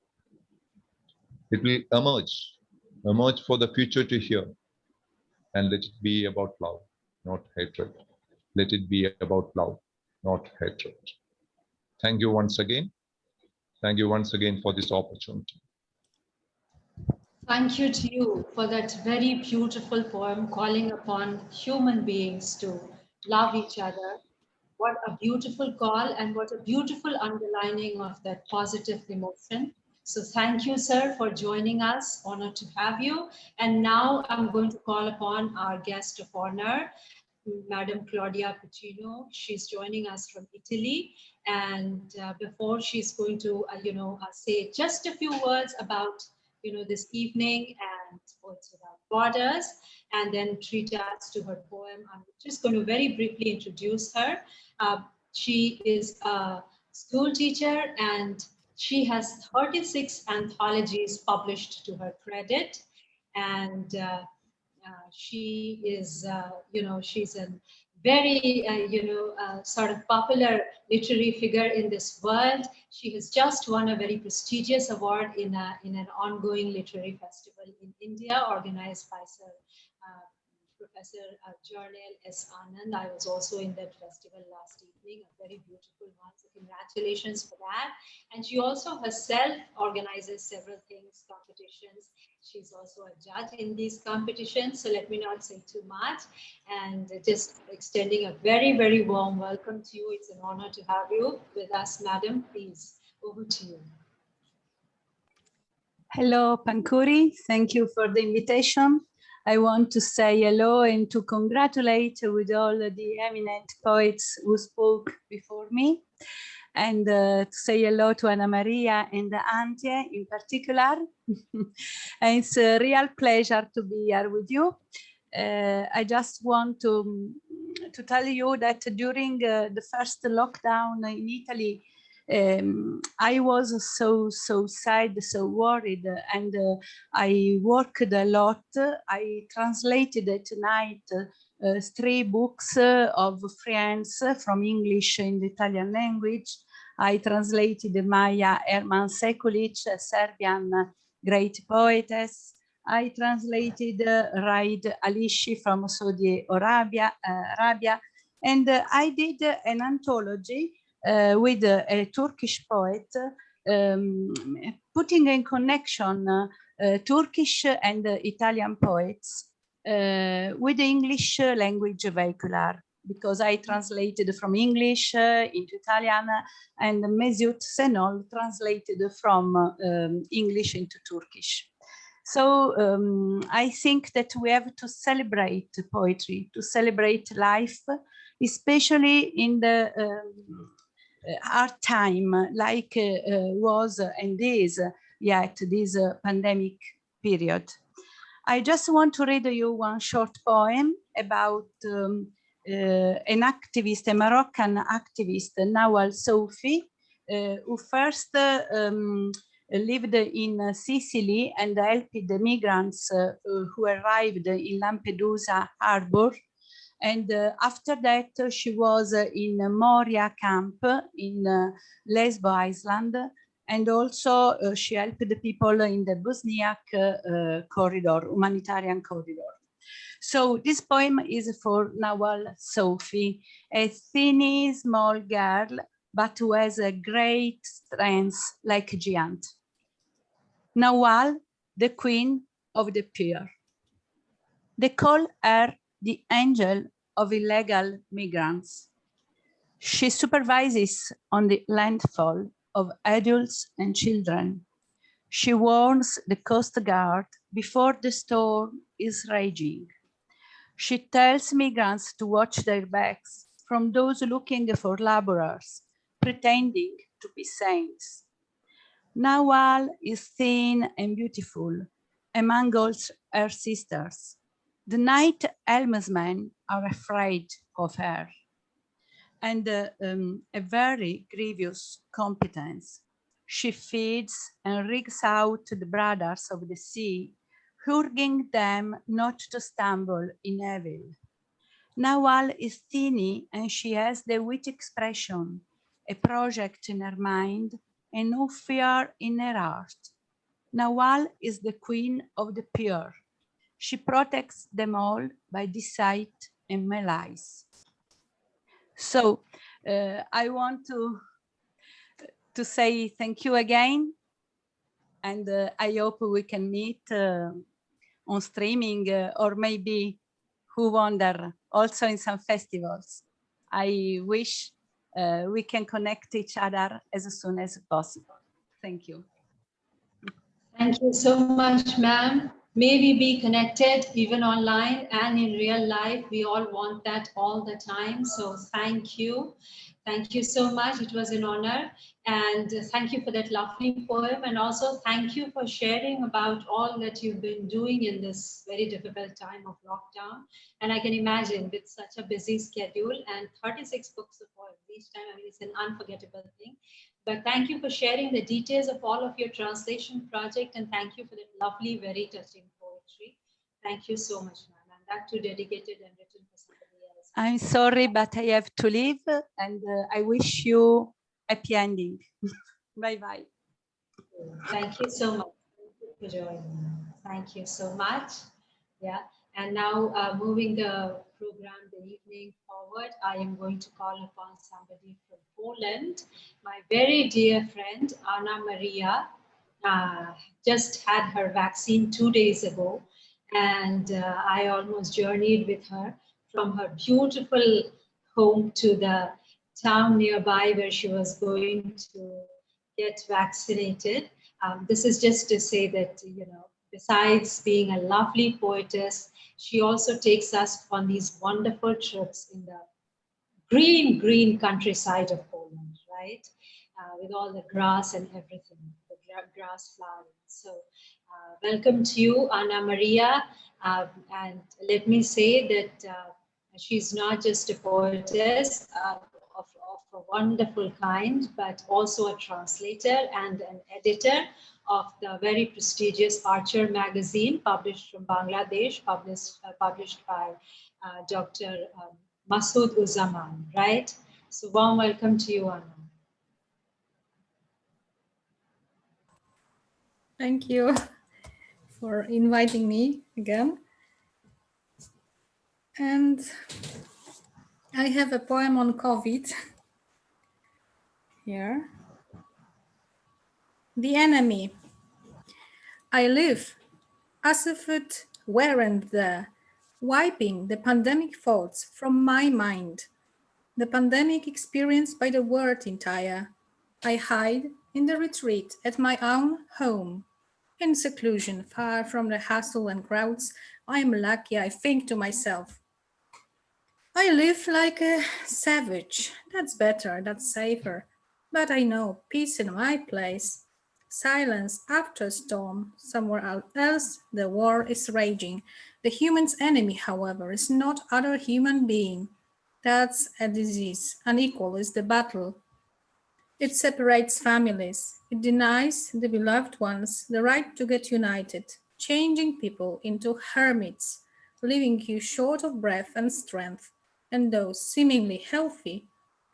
S11: It will emerge for the future to hear. And let it be about love, not hatred. Let it be about love, not hatred. Thank you once again. Thank you once again for this opportunity.
S1: Thank you to you for that very beautiful poem calling upon human beings to love each other. What a beautiful call and what a beautiful underlining of that positive emotion. So thank you, sir, for joining us. Honored to have you. And now I'm going to call upon our guest of honor, Madam Claudia Piccinno. She's joining us from Italy. And before she's going to, say just a few words about this evening and Poets Without Borders, and then treat us to her poem. I'm just going to very briefly introduce her. She is a school teacher and she has 36 anthologies published to her credit. And she is, she's a very, sort of popular literary figure in this world. She has just won a very prestigious award in an ongoing literary festival in India, organized by Sir Professor Jarnail S. Anand. I was also in that festival last evening, a very beautiful one. So congratulations for that. And she also herself organizes several things, competitions. She's also a judge in these competitions. So let me not say too much. And just extending a very, very warm welcome to you. It's an honor to have you with us, madam. Please, over to you.
S12: Hello, Pankhuri. Thank you for the invitation. I want to say hello and to congratulate with all the eminent poets who spoke before me, and to say hello to Anna Maria and Antje in particular. And it's a real pleasure to be here with you. I just want to tell you that during the first lockdown in Italy, I was so sad, so worried, and I worked a lot. I translated at night 3 books of friends from English in the Italian language. I translated Maya Herman Sekulic, a Serbian great poetess. I translated Raid Alishi from Saudi Arabia, and I did an anthology with a Turkish poet, putting in connection Turkish and Italian poets with the English language vehicular, because I translated from English into Italian, and Mesut Senol translated from English into Turkish. So I think that we have to celebrate poetry, to celebrate life, especially in the hard time like was and is yet this pandemic period. I just want to read you one short poem about an activist, a Moroccan activist, Nawal Soufi, who first lived in Sicily and helped the migrants who arrived in Lampedusa harbor. And after that, she was in Moria camp in Lesbo Island. And also she helped the people in the Bosniak corridor, humanitarian corridor. So this poem is for Nawal Soufi, a thin, small girl, but who has a great strength like a giant. Nawal, the queen of the pure. They call her the angel of illegal migrants. She supervises on the landfall of adults and children. She warns the Coast Guard before the storm is raging. She tells migrants to watch their backs from those looking for laborers, pretending to be saints. Nawal is thin and beautiful among all her sisters. The night helmsmen are afraid of her, and a very grievous competence. She feeds and rigs out the brothers of the sea, urging them not to stumble in evil. Nawal is teeny and she has the witty expression, a project in her mind and no fear in her heart. Nawal is the queen of the pure. She protects them all by deceit and malice. So I want to say thank you again, and I hope we can meet on streaming or maybe, who wonder, also in some festivals. I wish we can connect each other as soon as possible. Thank you.
S1: Thank you so much, ma'am. May we be connected even online and in real life. We all want that all the time. So thank you. Thank you so much. It was an honor. And thank you for that lovely poem. And also thank you for sharing about all that you've been doing in this very difficult time of lockdown. And I can imagine with such a busy schedule and 36 books of poems each time, I mean, it's an unforgettable thing. But thank you for sharing the details of all of your translation project, and thank you for that lovely, very touching poetry. Thank you so much, ma'am. And that too dedicated and written for somebody else.
S12: I'm sorry, but I have to leave, and I wish you a happy ending. Bye-bye.
S1: Thank you so much. Thank you for joining. Thank you so much. Yeah. And now moving the program, the evening forward, I am going to call upon somebody from Poland, my very dear friend, Anna Maria, just had her vaccine 2 days ago. And I almost journeyed with her from her beautiful home to the town nearby where she was going to get vaccinated. This is just to say that, you know, besides being a lovely poetess, she also takes us on these wonderful trips in the green, green countryside of Poland, right? With all the grass and everything, the grass flowering. So welcome to you, Anna Maria. And let me say that she's not just a poetess of a wonderful kind, but also a translator and an editor of the very prestigious Archer magazine, published from Bangladesh, published by Dr. Masood Uzzaman, right? So warm welcome to you, Anna.
S13: Thank you for inviting me again. And I have a poem on COVID here. The enemy. I live as if it weren't there, wiping the pandemic thoughts from my mind. The pandemic experienced by the world entire. I hide in the retreat at my own home. In seclusion, far from the hustle and crowds, I am lucky, I think to myself. I live like a savage. That's better, that's safer. But I know peace in my place. Silence after storm. Somewhere else, the war is raging. The human's enemy, however, is not other human being. That's a disease. Unequal is the battle. It separates families. It denies the beloved ones the right to get united, changing people into hermits, leaving you short of breath and strength, and those seemingly healthy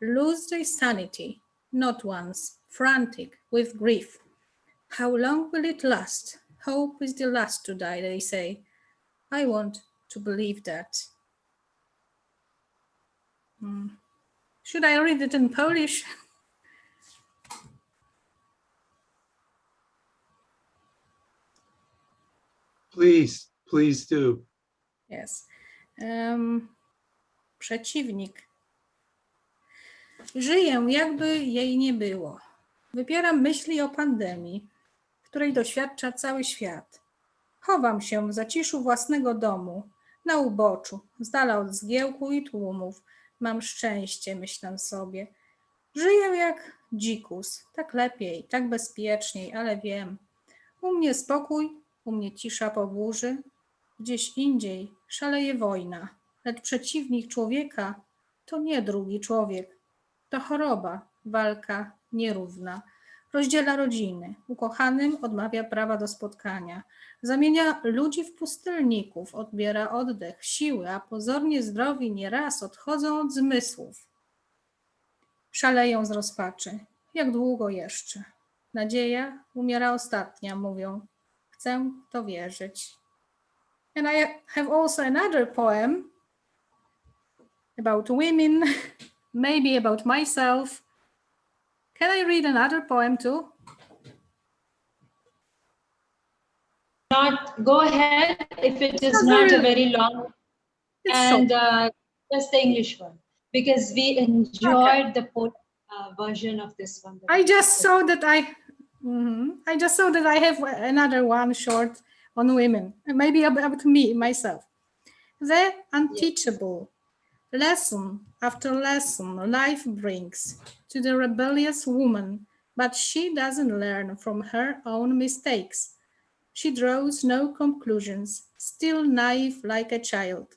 S13: lose their sanity, not once, frantic with grief. How long will it last? Hope is the last to die, they say. I want to believe that. Should I read it in Polish?
S2: Please, please do.
S13: Yes. Przeciwnik. Żyję, jakby jej nie było. Wypieram myśli o pandemii. W której doświadcza cały świat. Chowam się w zaciszu własnego domu, na uboczu, z dala od zgiełku i tłumów. Mam szczęście, myślę sobie. Żyję jak dzikus, tak lepiej, tak bezpieczniej, ale wiem. U mnie spokój, u mnie cisza po burzy. Gdzieś indziej szaleje wojna, lecz przeciwnik człowieka to nie drugi człowiek. To choroba, walka nierówna. Rozdziela rodziny, ukochanym odmawia prawa do spotkania. Zamienia ludzi w pustelników, odbiera oddech, siły, a pozornie zdrowi nieraz odchodzą od zmysłów. Szaleją z rozpaczy. Jak długo jeszcze? Nadzieja umiera ostatnia, mówią. Chcę w to wierzyć. And I have also another poem about women, maybe about myself. Can I read another poem too?
S1: Go ahead if it is not a very long and just the English one, because we enjoyed the version of this one.
S13: I just saw that I have another one short on women, maybe about me, myself. The unteachable. Lesson after lesson life brings to the rebellious woman, but she doesn't learn from her own mistakes. She draws no conclusions, still naive like a child.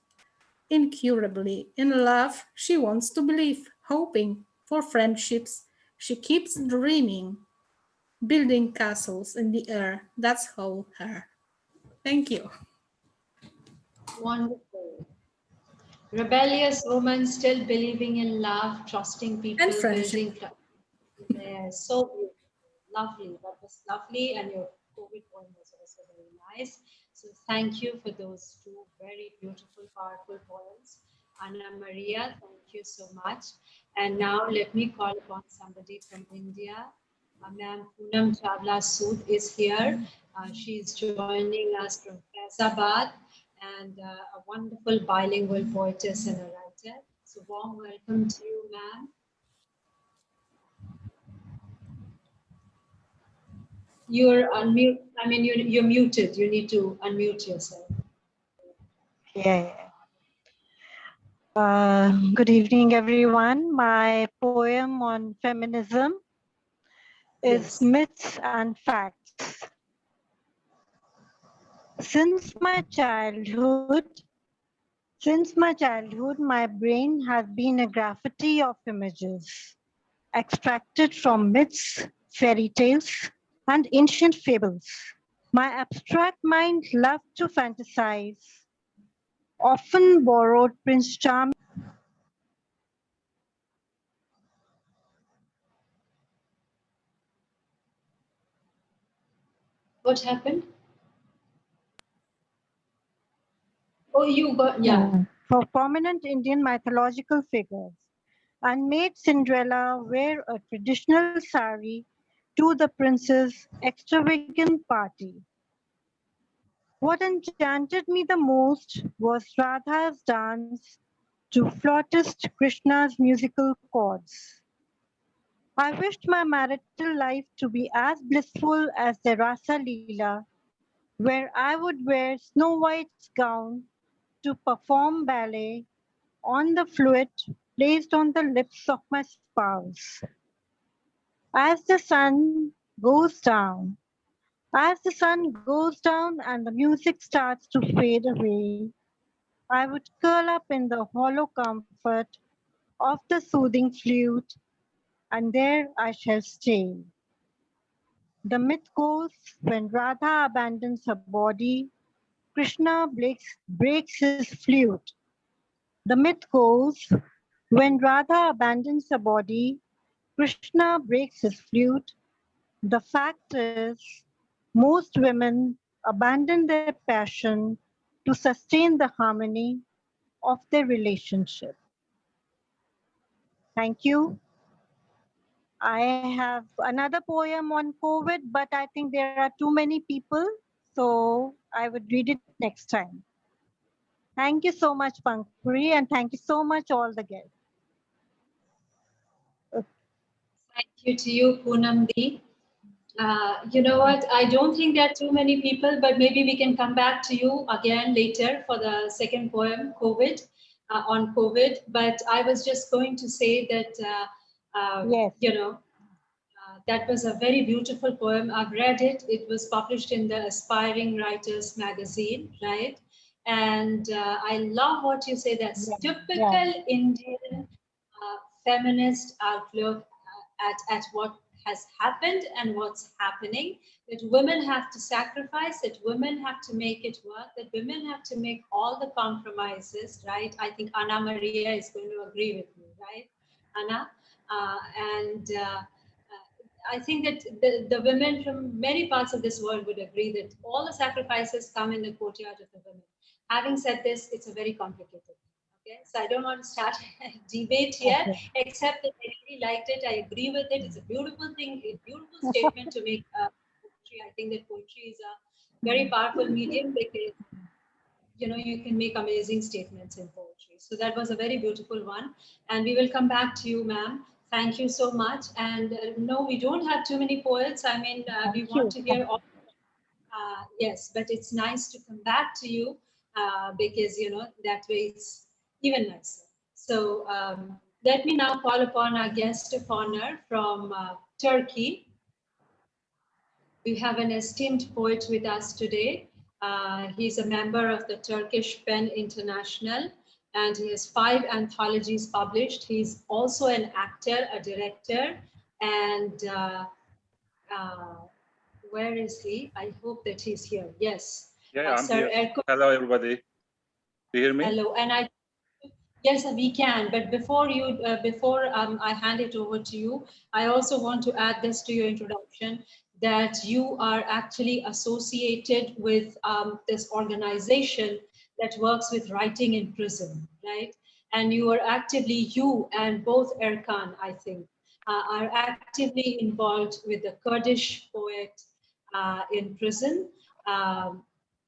S13: Incurably in love, she wants to believe, hoping for friendships. She keeps dreaming, building castles in the air. That's how her. Thank you.
S1: Wonderful. Rebellious woman still believing in love, trusting people,
S13: and friendship.
S1: Yeah, so beautiful. Lovely. That was lovely, and your COVID poem was also very nice. So thank you for those two very beautiful, powerful poems. Anna Maria, thank you so much. And now let me call upon somebody from India. Ma'am Poonam Chawla Sood is here. She's joining us from Faizabad, and a wonderful bilingual poetess and a writer. So warm welcome to you, ma'am. You're unmute. I mean, you're muted. You need to unmute yourself.
S14: Yeah. Good evening, everyone. My poem on feminism is Myths and Facts. Since my childhood, my brain has been a graffiti of images extracted from myths, fairy tales, and ancient fables. My abstract mind loved to fantasize, often borrowed Prince Charming.
S1: What happened? Oh, you got, yeah.
S14: For prominent Indian mythological figures, and made Cinderella wear a traditional sari to the prince's extravagant party. What enchanted me the most was Radha's dance to flautist Krishna's musical chords. I wished my marital life to be as blissful as the Rasa Leela, where I would wear Snow White's gown to perform ballet on the flute placed on the lips of my spouse. As the sun goes down, and the music starts to fade away, I would curl up in the hollow comfort of the soothing flute, and there I shall stay. The myth goes, when Radha abandons her body, Krishna breaks his flute. The myth goes, when Radha abandons her body, Krishna breaks his flute. The fact is, most women abandon their passion to sustain the harmony of their relationship. Thank you. I have another poem on COVID, but I think there are too many people, so I would read it next time. Thank you so much, Pankhuri, and thank you so much, all the guests.
S1: Thank you to you, Poonam Di. You know what? I don't think there are too many people, but maybe we can come back to you again later for the second poem, COVID, on COVID. But I was just going to say that,
S14: Yes.
S1: you know, that was a very beautiful poem. I've read it. It was published in the Aspiring Writers magazine, right? And I love what you say. That's typical Indian feminist outlook at what has happened and what's happening. That women have to sacrifice, that women have to make it work, that women have to make all the compromises, right? I think Anna Maria is going to agree with me, right, Anna? And I think that the women from many parts of this world would agree that all the sacrifices come in the courtyard of the women. Having said this, it's a very complicated thing. Okay, so I don't want to start a debate here, except that I really liked it. I agree with it. It's a beautiful thing, a beautiful statement to make poetry. I think that poetry is a very powerful medium because you can make amazing statements in poetry. So that was a very beautiful one. And we will come back to you, ma'am. Thank you so much. And no, we don't have too many poets. I mean, we want to hear all. Yes, but it's nice to come back to you because, that way it's even nicer. So let me now call upon our guest of honor from Turkey. We have an esteemed poet with us today. He's a member of the Turkish Pen International, and he has 5 anthologies published. He's also an actor, a director, and where is he? I hope that he's here. Yes.
S15: Yeah, I'm
S1: Sir
S15: here.
S1: Erkut.
S15: Hello, everybody. Do you hear me?
S1: Hello, and yes, we can. But before I hand it over to you, I also want to add this to your introduction, that you are actually associated with this organization that works with writing in prison, right? And you and both Erkan, I think, are actively involved with the Kurdish poet in prison,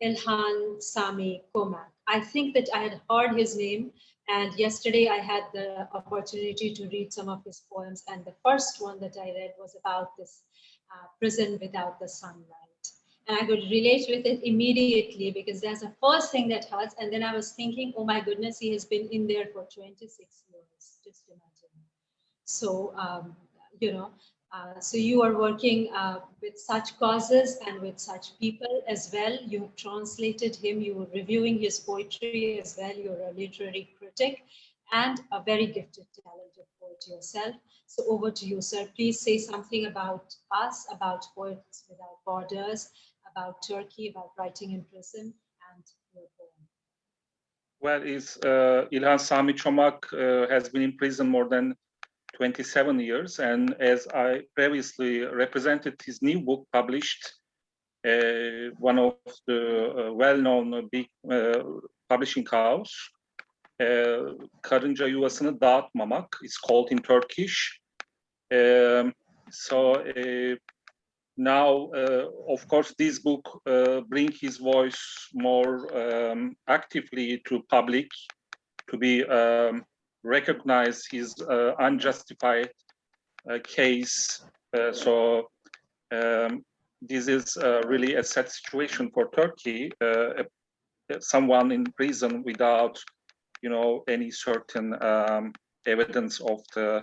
S1: Ilhan Sami Komak. I think that I had heard his name, and yesterday I had the opportunity to read some of his poems, and the first one that I read was about this prison without the sunlight. And I could relate with it immediately because that's the first thing that hurts. And then I was thinking, oh my goodness, he has been in there for 26 years, just imagine. So, so you are working with such causes and with such people as well. You have translated him, you were reviewing his poetry as well. You're a literary critic and a very gifted, talented poet yourself. So over to you, sir. Please say something about us, about Poets Without Borders, about Turkey, about writing in prison, and your poem.
S15: Well, İlhan Sami Çomak has been in prison more than 27 years, and as I previously represented his new book published, one of the well-known big publishing house, Karınca Yuvasını Dağıtmamak, it's called in Turkish. Now, of course, this book bring his voice more actively to public, to be recognize his unjustified case. This is really a sad situation for Turkey. Someone in prison without, any certain evidence of the.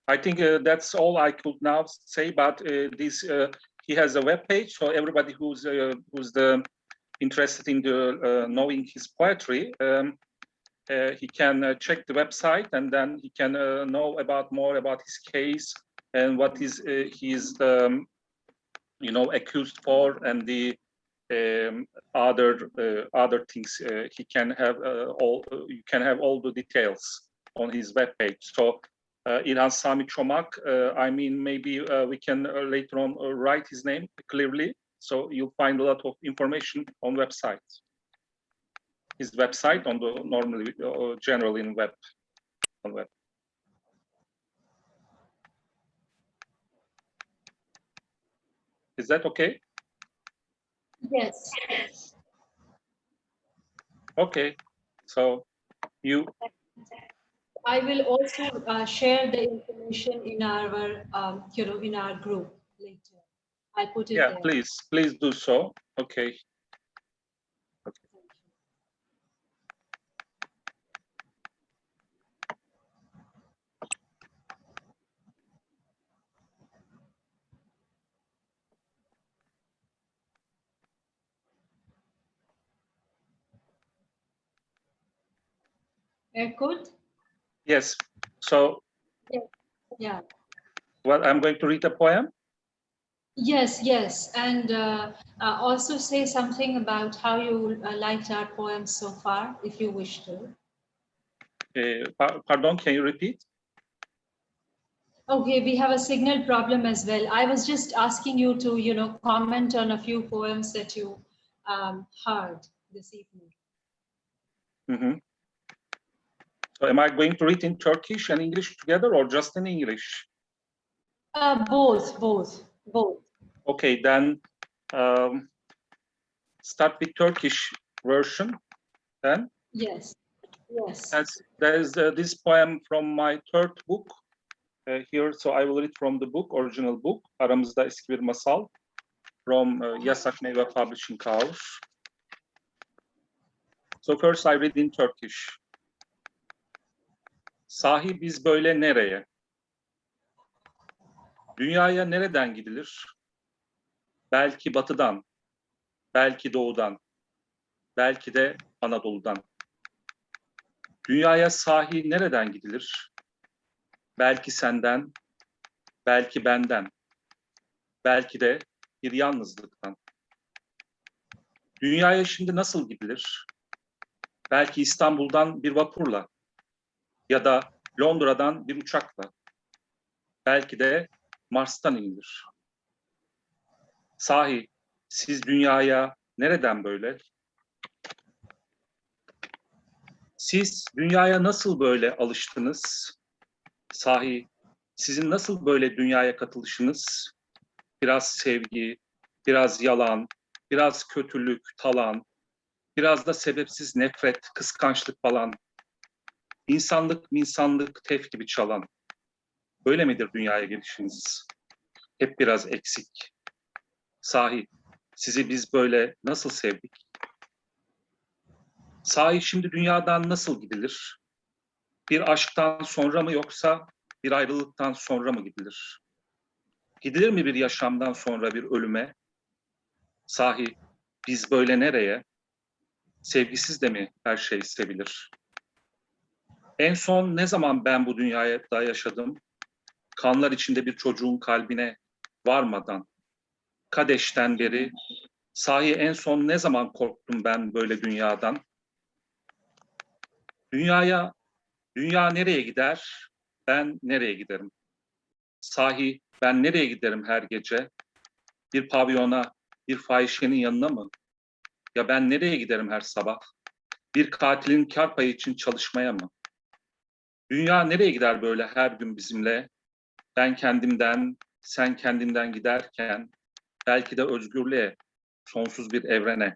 S15: I think that's all I could now say. But he has a webpage, so everybody who's interested in knowing his poetry, he can check the website, and then he can know more about his case and what is he's accused for, and the other things. He can have you can have all the details on his webpage. So İlhan Sami Çomak, maybe we can later on write his name clearly, so you'll find a lot of information on website. His website on the normally generally in web. Is that okay?
S1: Yes.
S15: Okay, so you.
S1: I will also share the information in our, in our group later. I'll put it there.
S15: Please do so. Okay.
S1: Erkut?
S15: Yes. So,
S1: yeah.
S15: Well, I'm going to read a poem.
S1: Yes, and also say something about how you liked our poems so far, if you wish to.
S15: Pardon, can you repeat?
S1: Okay, we have a signal problem as well. I was just asking you to, comment on a few poems that you heard this evening.
S15: Mm-hmm. So am I going to read in Turkish and English together or just in English?
S1: Both.
S15: Okay, then start with Turkish version then.
S1: Yes.
S15: There is this poem from my third book here, so I will read from the book, original book, Aramızda Eski Bir Masal, from Yasak Meyve Publishing House. So first I read in Turkish. Sahi biz böyle nereye? Dünyaya nereden gidilir? Belki batıdan, belki doğudan, belki de Anadolu'dan. Dünyaya sahi nereden gidilir? Belki senden, belki benden, belki de bir yalnızlıktan. Dünyaya şimdi nasıl gidilir? Belki İstanbul'dan bir vapurla ya da Londra'dan bir uçakla. Belki de Mars'tan inilir. Sahi siz dünyaya nereden böyle? Siz dünyaya nasıl böyle alıştınız? Sahi sizin nasıl böyle dünyaya katılışınız? Biraz sevgi, biraz yalan, biraz kötülük, talan, biraz da sebepsiz nefret, kıskançlık falan. İnsanlık tef gibi çalan. Böyle midir dünyaya gelişiniz? Hep biraz eksik. Sahi sizi biz böyle nasıl sevdik? Sahi şimdi dünyadan nasıl gidilir? Bir aşktan sonra mı yoksa bir ayrılıktan sonra mı gidilir? Gidilir mi bir yaşamdan sonra bir ölüme? Sahi biz böyle nereye? Sevgisiz de mi her şey sevilir? En son ne zaman ben bu dünyada yaşadım? Kanlar içinde bir çocuğun kalbine varmadan, Kadeş'ten beri, sahi en son ne zaman korktum ben böyle dünyadan? Dünya nereye gider? Ben nereye giderim? Sahi ben nereye giderim her gece? Bir pavyona, bir fahişenin yanına mı? Ya ben nereye giderim her sabah? Bir katilin kar payı için çalışmaya mı? Dünya nereye gider böyle her gün bizimle? Ben kendimden, sen kendinden giderken belki de özgürlüğe, sonsuz bir evrene.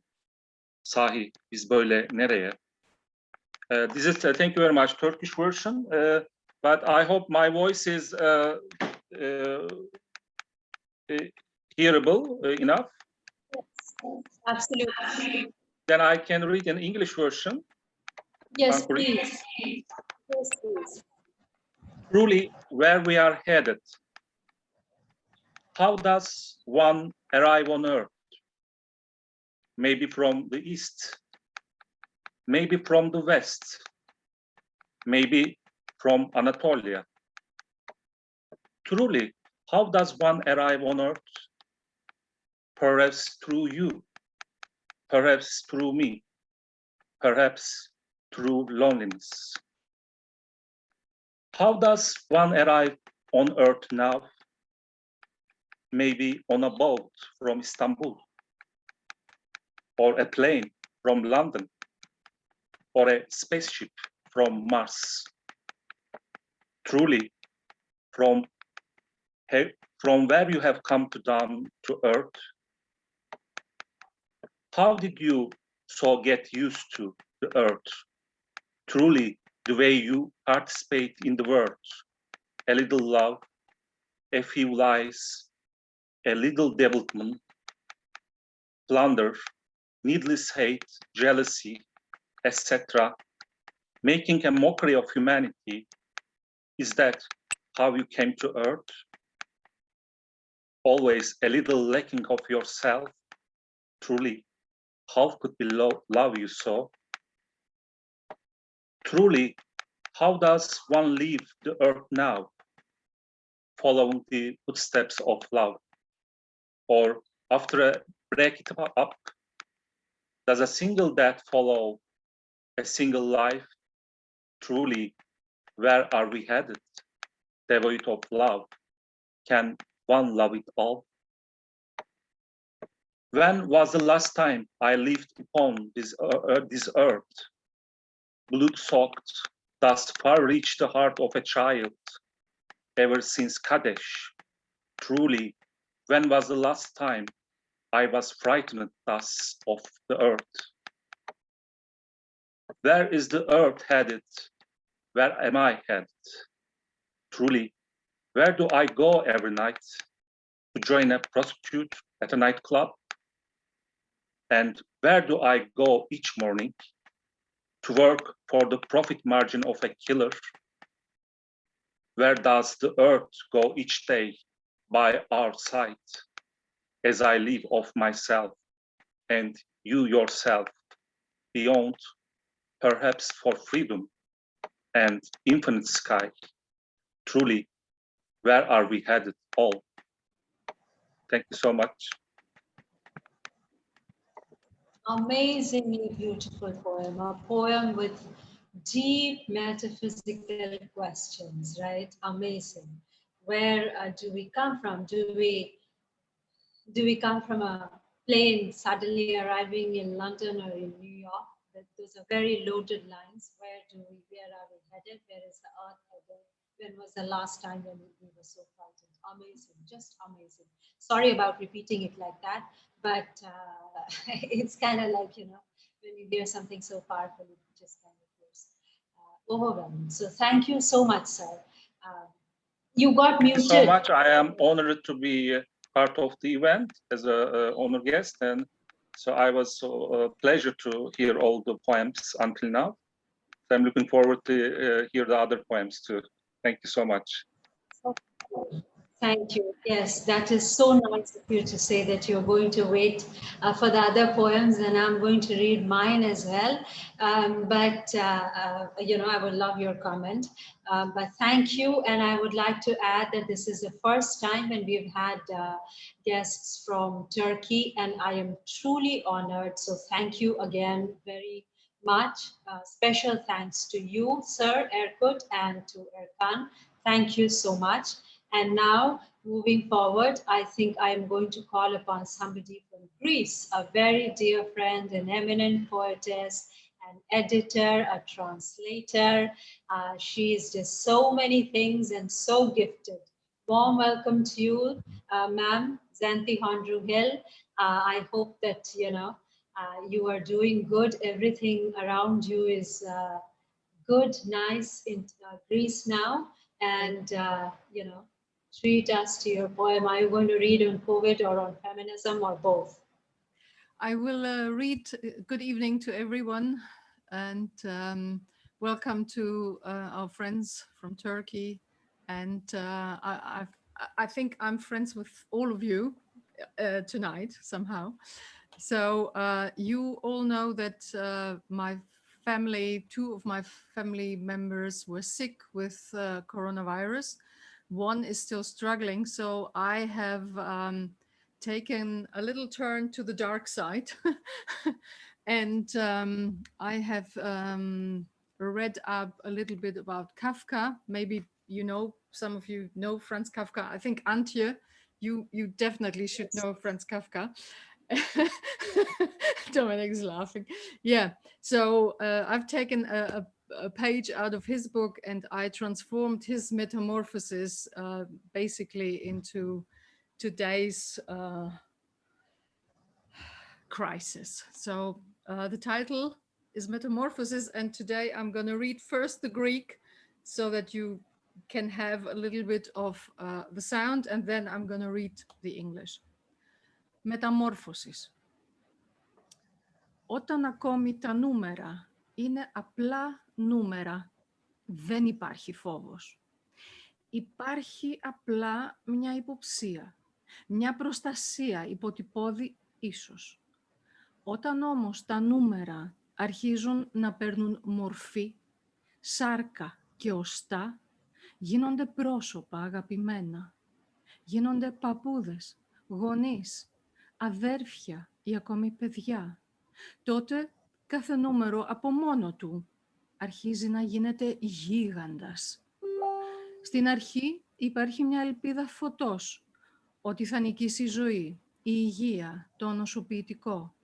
S15: Sahi biz böyle nereye? This is thank you very much Turkish version, but I hope my voice is hearable enough.
S1: Yes, absolutely.
S15: Then I can read an English version.
S1: Yes,
S15: Pankhuri.
S1: please. Yes, please.
S15: Truly, where we are headed. How does one arrive on Earth? Maybe from the east, maybe from the west, maybe from Anatolia. Truly, how does one arrive on Earth? Perhaps through you, perhaps through me, perhaps through loneliness. How does one arrive on Earth now? Maybe on a boat from Istanbul, or a plane from London, or a spaceship from Mars. Truly, from where you have come down to Earth, how did you so get used to the Earth? Truly, the way you participate in the world. A little love, a few lies, a little development, plunder, needless hate, jealousy, etc., making a mockery of humanity. Is that how you came to Earth? Always a little lacking of yourself? Truly, how could we love you so? Truly, how does one leave the Earth now, following the footsteps of love? Or after a break it up, does a single death follow a single life? Truly, where are we headed? Devoid of love, can one love it all? When was the last time I lived upon this earth? Blood-soaked, thus far reached the heart of a child, ever since Kadesh. Truly, when was the last time I was frightened thus of the earth? Where is the earth headed? Where am I headed? Truly, where do I go every night? To join a prostitute at a nightclub? And where do I go each morning? To work for the profit margin of a killer? Where does the earth go each day by our side? As I live off myself and you yourself, beyond, perhaps for freedom and infinite sky. Truly, where are we headed all? Thank you so much.
S1: Amazingly beautiful poem, a poem with deep metaphysical questions, right? Amazing. Where do we come from? Do we come from a plane suddenly arriving in London or in New York? Those are very loaded lines. Where are we headed? Where is the earth headed? When was the last time when we were so frightened? Amazing, just amazing. Sorry about repeating it like that, but it's kind of like, you know, when you hear something so powerful, it just kind of feels overwhelming. So thank you so much, sir. You got muted.
S15: Thank you so much. I am honored to be part of the event as a honored guest, and so I was so pleasure to hear all the poems until now. So I'm looking forward to hear the other poems too. Thank you so much.
S1: Thank you. Yes, that is so nice of you to say that you're going to wait for the other poems, and I'm going to read mine as well. You know, I would love your comment. But thank you, and I would like to add that this is the first time when we've had guests from Turkey, and I am truly honored. So thank you again very much. Special thanks to you, Sir Erkut, and to Erkan. Thank you so much. And now, moving forward, I think I am going to call upon somebody from Greece, a very dear friend, an eminent poetess, an editor, a translator. She is just so many things and so gifted. Warm welcome to you, ma'am, Xanthi Hondrou-Hill. I hope that, you know, you are doing good. Everything around you is good, nice in Greece now. And, you know, treat us to your poem. Are you going to read on COVID or on feminism or both?
S16: I will read. Good evening to everyone, and welcome to our friends from Turkey. And I think I'm friends with all of you tonight somehow. So you all know that my family, two of my family members were sick with coronavirus. One is still struggling, so I have taken a little turn to the dark side. And I have read up a little bit about Kafka. Maybe you know, some of you know Franz Kafka. I think Antje, you definitely should know Franz Kafka. Dominic is laughing. Yeah, so I've taken a page out of his book, and I transformed his metamorphosis basically into today's crisis. So the title is Metamorphosis, and today I'm going to read first the Greek so that you can have a little bit of the sound, and then I'm going to read the English. Metamorphosis. Όταν ακόμη τα νούμερα είναι απλά νούμερα, δεν υπάρχει φόβος. Υπάρχει απλά μια υποψία, μια προστασία υποτυπώδη ίσως. Όταν όμως τα νούμερα αρχίζουν να παίρνουν μορφή, σάρκα και οστά, γίνονται πρόσωπα αγαπημένα, γίνονται παππούδες, γονείς, αδέρφια ή ακόμη παιδιά, τότε κάθε νούμερο από μόνο του αρχίζει να γίνεται γίγαντας. Στην αρχή υπάρχει μια ελπίδα φωτός, ότι θα νικήσει η ζωή, η υγεία, το νοσοποιητικό.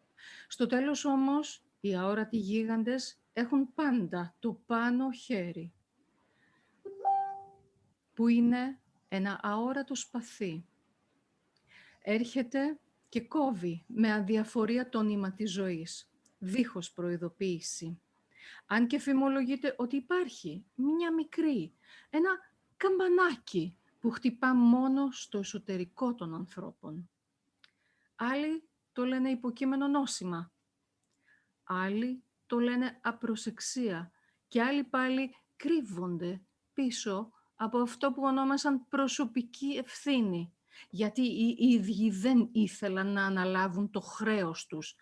S16: Στο τέλος όμως, οι αόρατοι γίγαντες έχουν πάντα το πάνω χέρι, που είναι ένα αόρατο σπαθί. Έρχεται και κόβει με αδιαφορία το νήμα της ζωής, δίχως προειδοποίηση. Αν και φημολογείται ότι υπάρχει μια μικρή, ένα καμπανάκι που χτυπά μόνο στο εσωτερικό των ανθρώπων. Άλλοι το λένε υποκείμενο νόσημα. Άλλοι το λένε απροσεξία και άλλοι πάλι κρύβονται πίσω από αυτό που ονόμασαν προσωπική ευθύνη, γιατί οι ίδιοι δεν ήθελαν να αναλάβουν το χρέος τους,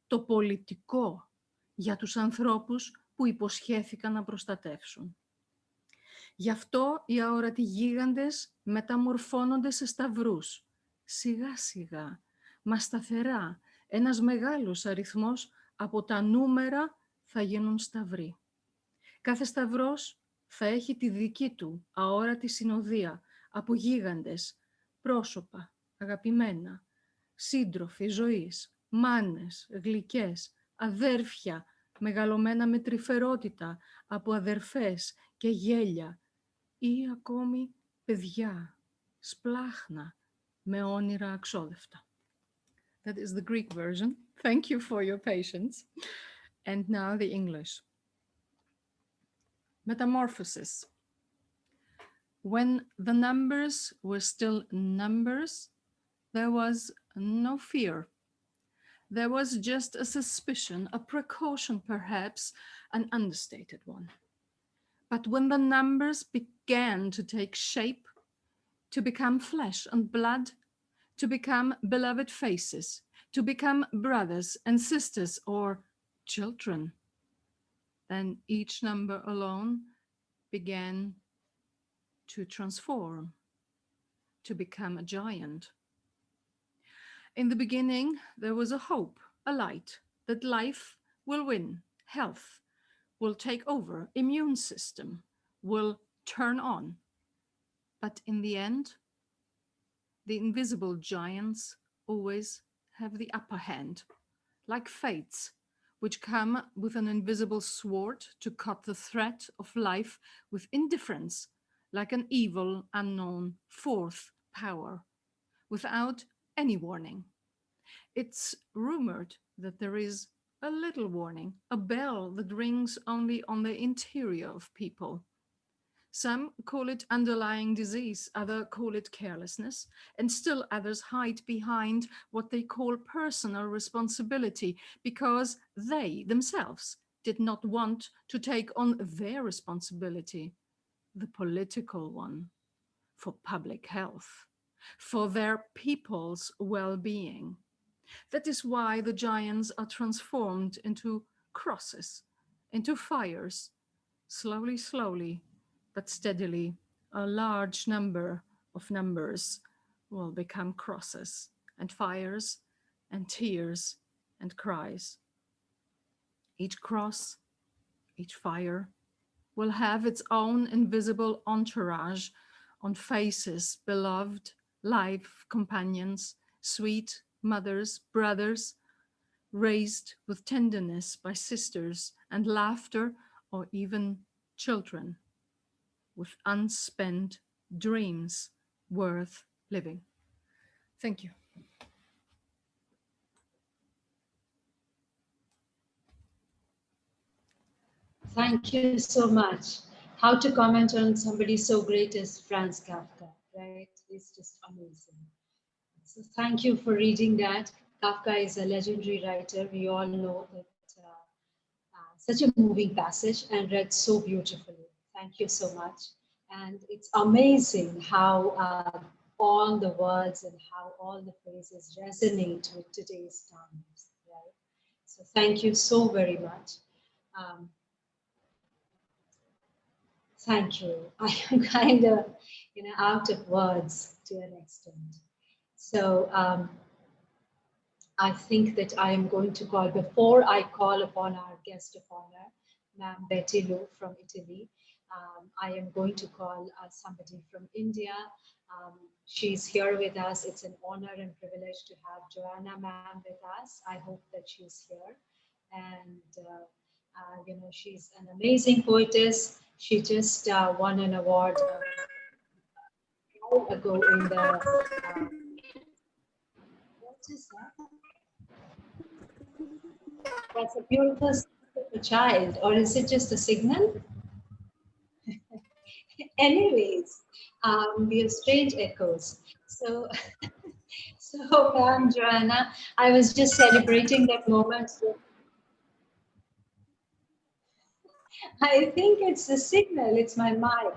S16: το πολιτικό, για τους ανθρώπους που υποσχέθηκαν να προστατεύσουν. Γι' αυτό οι αόρατοι γίγαντες μεταμορφώνονται σε σταυρούς, σιγά σιγά, μα σταθερά, ένας μεγάλος αριθμός από τα νούμερα θα γίνουν σταυροί. Κάθε σταυρός θα έχει τη δική του αόρατη συνοδεία από γίγαντες, πρόσωπα, αγαπημένα, σύντροφοι ζωής, μάνες, γλυκές, αδέρφια, μεγαλωμένα με τρυφερότητα από αδερφές και γέλια ή ακόμη παιδιά, σπλάχνα με όνειρα αξόδευτα. That is the Greek version. Thank you for your patience. And now the English. Metamorphosis. When the numbers were still numbers, there was no fear. There was just a suspicion, a precaution perhaps, an understated one. But when the numbers began to take shape, to become flesh and blood, to become beloved faces, to become brothers and sisters or children, then each number alone began to transform, to become a giant. In the beginning, there was a hope, a light, that life will win, health will take over, immune system will turn on. But in the end, the invisible giants always have the upper hand, like fates, which come with an invisible sword to cut the thread of life with indifference, like an evil, unknown fourth power, without any warning. It's rumored that there is a little warning, a bell that rings only on the interior of people. Some call it underlying disease, others call it carelessness, and still others hide behind what they call personal responsibility because they themselves did not want to take on their responsibility, the political one, for public health, for their people's well-being. That is why the giants are transformed into crosses, into fires, slowly, slowly, but steadily, a large number of numbers will become crosses and fires and tears and cries. Each cross, each fire will have its own invisible entourage on faces, beloved, life companions, sweet mothers, brothers, raised with tenderness by sisters and laughter, or even children with unspent dreams worth living. Thank you.
S1: Thank you so much. How to comment on somebody so great as Franz Kafka, right? It's just amazing. So thank you for reading that. Kafka is a legendary writer. We all know that such a moving passage and read so beautifully. Thank you so much. And it's amazing how all the words and how all the phrases resonate with today's times, right? So thank you so very much. Thank you. I am kind of, out of words to an extent. So I think that I am going to call, before I call upon our guest of honor, Ma'am Betty Lu from Italy, I am going to call somebody from India. She's here with us. It's an honor and privilege to have Johanna Ma'am with us. I hope that she's here. And, she's an amazing poetess. She just won an award a while ago in the, what is that? That's a beautiful child, or is it just a signal? Anyways, we have strange echoes. So, Ma'am Johanna, I was just celebrating that moment. I think it's the signal, it's my mic.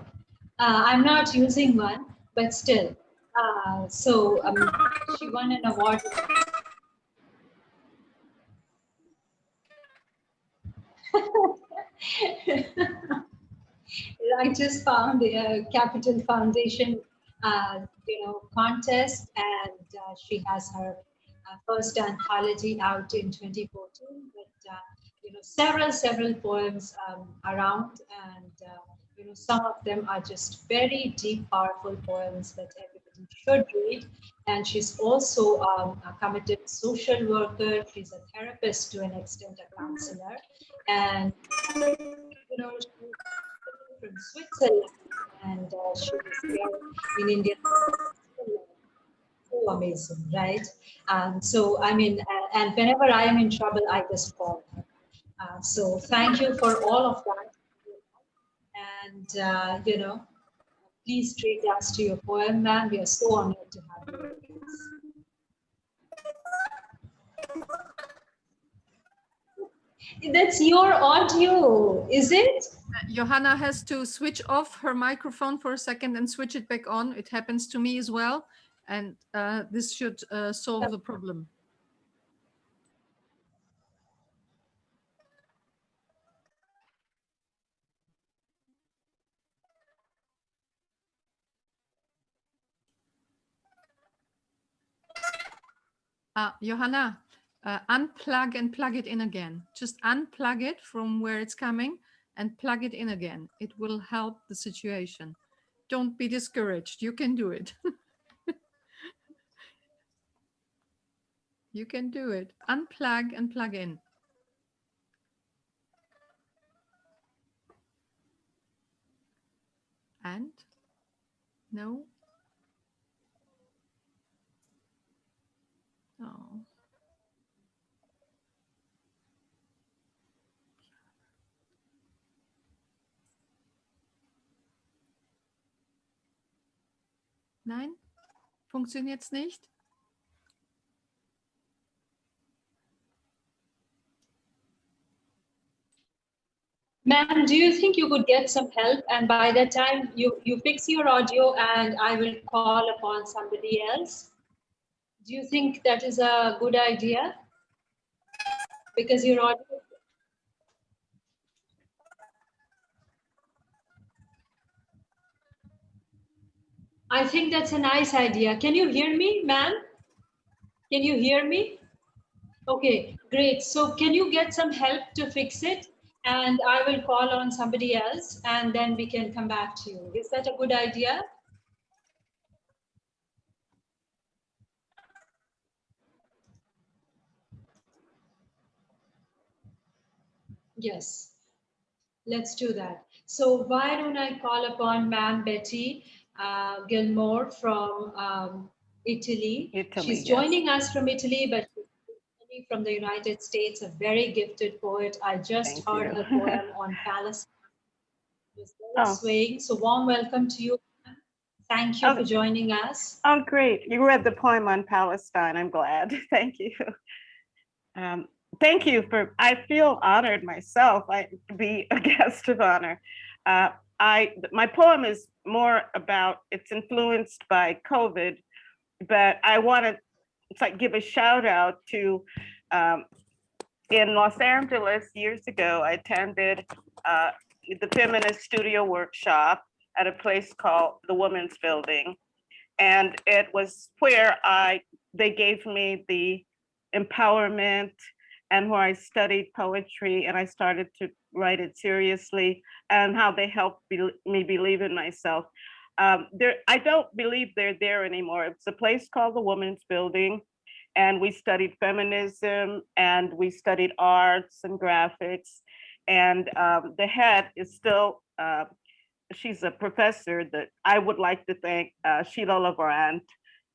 S1: I'm not using one, but still. She won an award. I just found a Capital Foundation, contest, and she has her first anthology out in 2014. But several poems around, and some of them are just very deep, powerful poems that everybody should read. And she's also a committed social worker. She's a therapist to an extent, a counselor, and she's from Switzerland, and she was here in India. So amazing, right? So I mean, and whenever I am in trouble, I just call her. So thank you for all of that. And please treat us to your poem, ma'am. We are so honored to have you with us. That's your audio, is it?
S16: Johanna has to switch off her microphone for a second and switch it back on. It happens to me as well. And this should solve the problem. Johanna, unplug and plug it in again. Just unplug it from where it's coming and plug it in again. It will help the situation. Don't be discouraged. You can do it. You can do it. Unplug and plug in. And no. Oh. Nein? Funktioniert's nicht?
S1: Ma'am, do you think you could get some help? And by that time, you fix your audio and I will call upon somebody else. Do you think that is a good idea? Because your audio... I think that's a nice idea. Can you hear me, ma'am? Can you hear me? Okay, great. So can you get some help to fix it? And I will call on somebody else and then we can come back to you. Is that a good idea? Yes, let's do that. So why don't I call upon Ma'am Betty Gilmore from Italy. She's joining us from Italy, but she's from the United States, a very gifted poet. I just
S9: Thank
S1: heard
S9: you.
S1: her poem on Palestine. It was very
S9: Oh.
S1: swaying. So warm welcome to you. Thank you for joining us.
S9: Oh, great. You read the poem on Palestine. I'm glad. Thank you. Thank you for, I feel honored myself to be a guest of honor. My poem is more about, it's influenced by COVID, but I want to give a shout out to, in Los Angeles years ago, I attended the feminist studio workshop at a place called the Women's Building. And it was where they gave me the empowerment and where I studied poetry and I started to write it seriously, and how they helped me believe in myself. I don't believe they're there anymore. It's a place called the Women's Building, and we studied feminism and we studied arts and graphics. And the head is still, she's a professor that I would like to thank Sheila LeBrant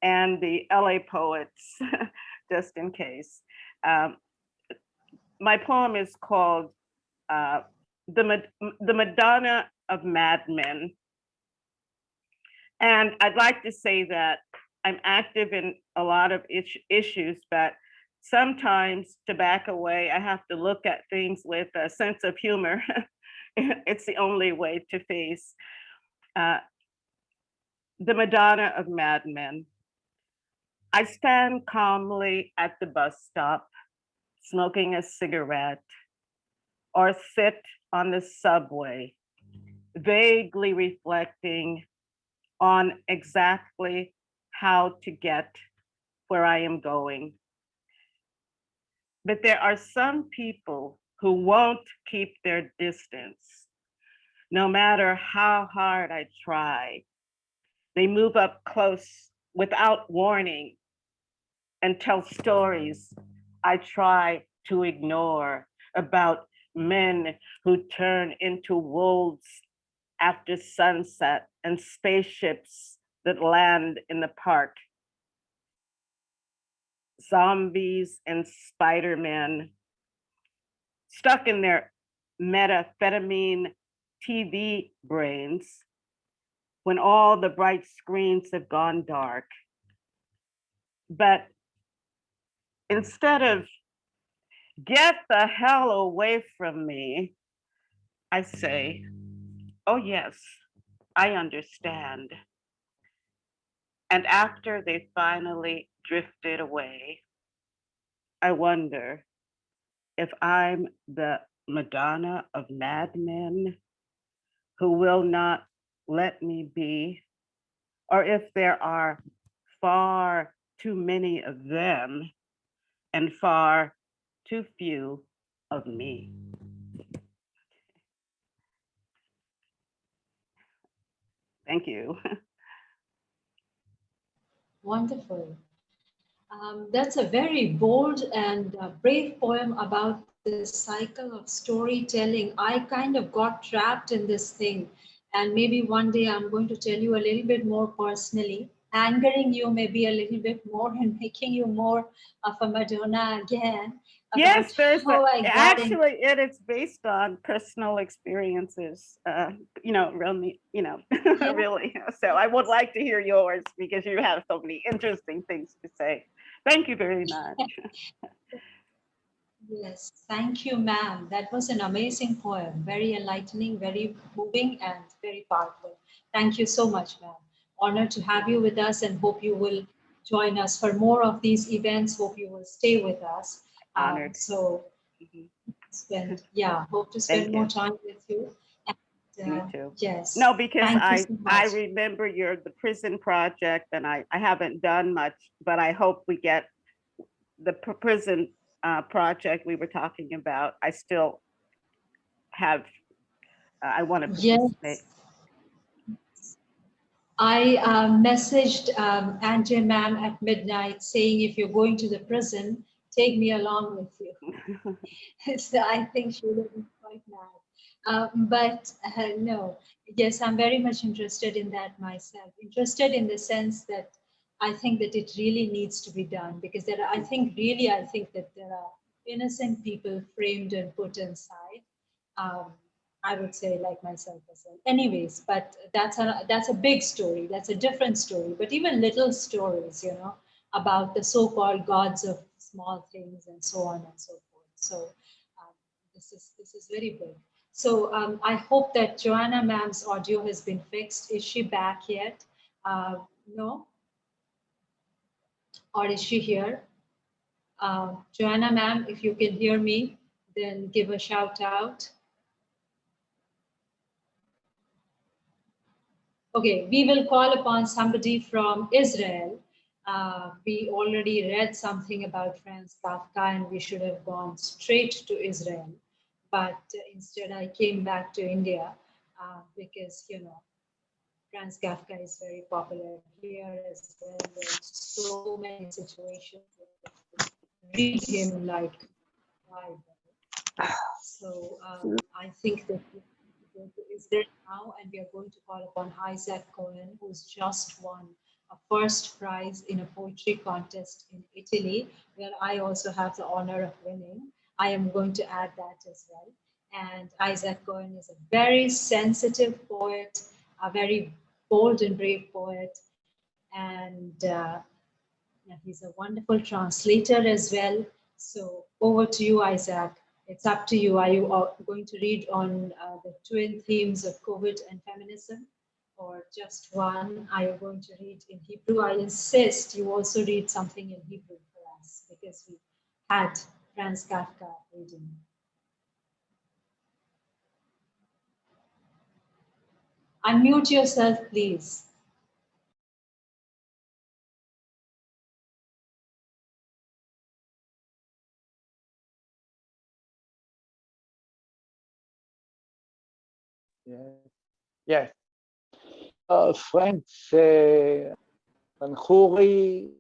S9: and the LA Poets, just in case. My poem is called The Madonna of Madmen. And I'd like to say that I'm active in a lot of issues, but sometimes to back away, I have to look at things with a sense of humor. It's the only way to face. The Madonna of Madmen. I stand calmly at the bus stop, smoking a cigarette, or sit on the subway, vaguely reflecting on exactly how to get where I am going. But there are some people who won't keep their distance, no matter how hard I try. They move up close without warning and tell stories I try to ignore about men who turn into wolves after sunset and spaceships that land in the park. Zombies and Spider-Men stuck in their methamphetamine TV brains when all the bright screens have gone dark. But instead of get the hell away from me, I say, oh yes, I understand. And after they finally drifted away, I wonder if I'm the Madonna of madmen who will not let me be, or if there are far too many of them and far too few of me. Thank you.
S1: Wonderful. That's a very bold and brave poem about the cycle of storytelling. I kind of got trapped in this thing, and maybe one day I'm going to tell you a little bit more personally, angering you maybe a little bit more and making you more of a Madonna again.
S9: Yes, there's
S1: actually
S9: it is based on personal experiences, really, yeah. Really. So I would like to hear yours because you have so many interesting things to say. Thank you very much.
S1: Yes, thank you, ma'am. That was an amazing poem, very enlightening, very moving, and very powerful. Thank you so much, ma'am. Honored to have you with us, and hope you will join us for more of these events. Hope you will stay with us.
S9: Honored.
S1: Hope to spend more time with you. And,
S9: me too.
S1: Yes.
S9: No, because
S1: so
S9: I remember the prison project, and I haven't done much, but I hope we get the prison project we were talking about. I still have, I want to participate.
S1: Yes. I messaged Antje ma'am at midnight saying, if you're going to the prison, take me along with you. So I think she would be quite mad. But no, yes, I'm very much interested in that myself. Interested in the sense that I think that it really needs to be done, because there are, I think that there are innocent people framed and put inside. I would say, like myself as well. Anyways, but that's a big story. That's a different story. But even little stories, you know, about the so-called gods of small things and so on and so forth. So this is very big. So I hope that Johanna ma'am's audio has been fixed. Is she back yet? No? Or is she here? Johanna ma'am, if you can hear me, then give a shout out. Okay, we will call upon somebody from Israel. We already read something about Franz Kafka and we should have gone straight to Israel. But instead I came back to India because, you know, Franz Kafka is very popular here as well. There are so many situations where read him like why. So I think that we're going to Israel now, and we are going to call upon Isaac Cohen, who's just won a first prize in a poetry contest in Italy, where I also have the honor of winning. I am going to add that as well. And Isaac Cohen is a very sensitive poet, a very bold and brave poet, and he's a wonderful translator as well. So over to you, Isaac. It's up to you. Are you going to read on the twin themes of COVID and feminism, or just one? Are you going to read in Hebrew? I insist you also read something in Hebrew for us, because we had Franz Kafka reading. Unmute yourself, please.
S17: Yes. Friends, Pankhuri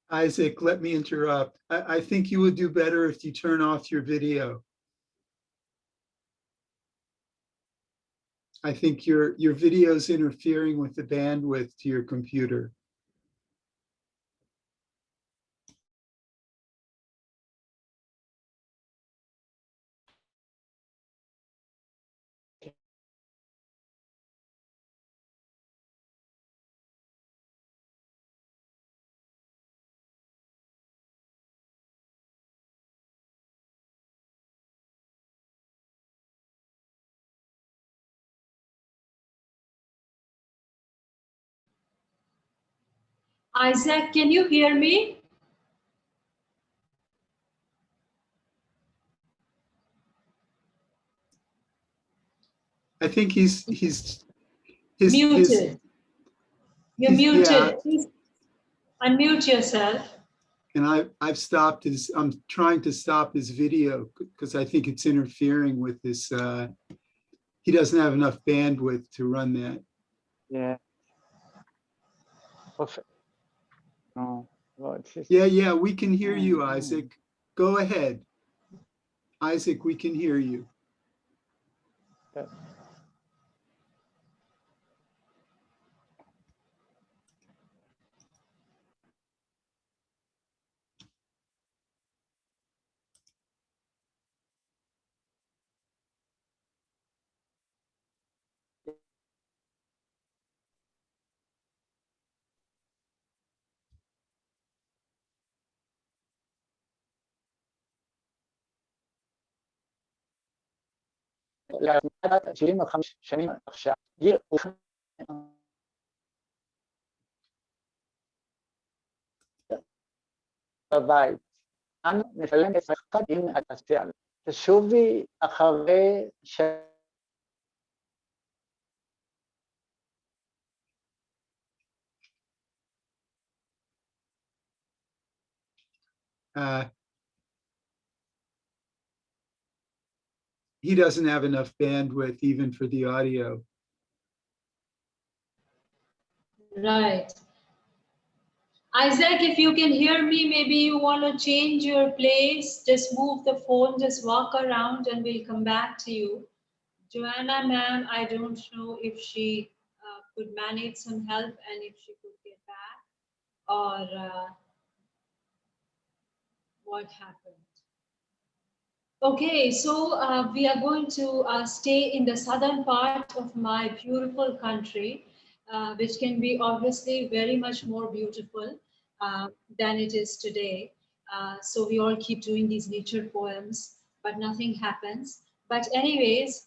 S2: Isaac, let me interrupt. I think you would do better if you turn off your video. I think your video is interfering with the bandwidth to your computer.
S1: Isaac, can you hear me?
S2: I think he's
S1: muted. You're muted.
S2: Yeah.
S1: Please unmute yourself.
S2: And I've stopped his. I'm trying to stop his video because I think it's interfering with this. He doesn't have enough bandwidth to run that.
S17: Yeah. Perfect. No. Well,
S2: Yeah, we can hear you, Isaac. Go ahead. Isaac, we can hear you.
S17: Yeah. למעלה 75 שנים עכשיו, גיל בבית. אנו נשלם את אחד עם התעשייה. תשובי אחרי
S2: He doesn't have enough bandwidth even for the audio.
S1: Right. Isaac, if you can hear me, maybe you want to change your place, just move the phone, just walk around and we'll come back to you. Johanna ma'am, I don't know if she could manage some help and if she could get back, or what happened. Okay, so we are going to stay in the southern part of my beautiful country, which can be obviously very much more beautiful than it is today. So we all keep doing these nature poems, but nothing happens. But anyways,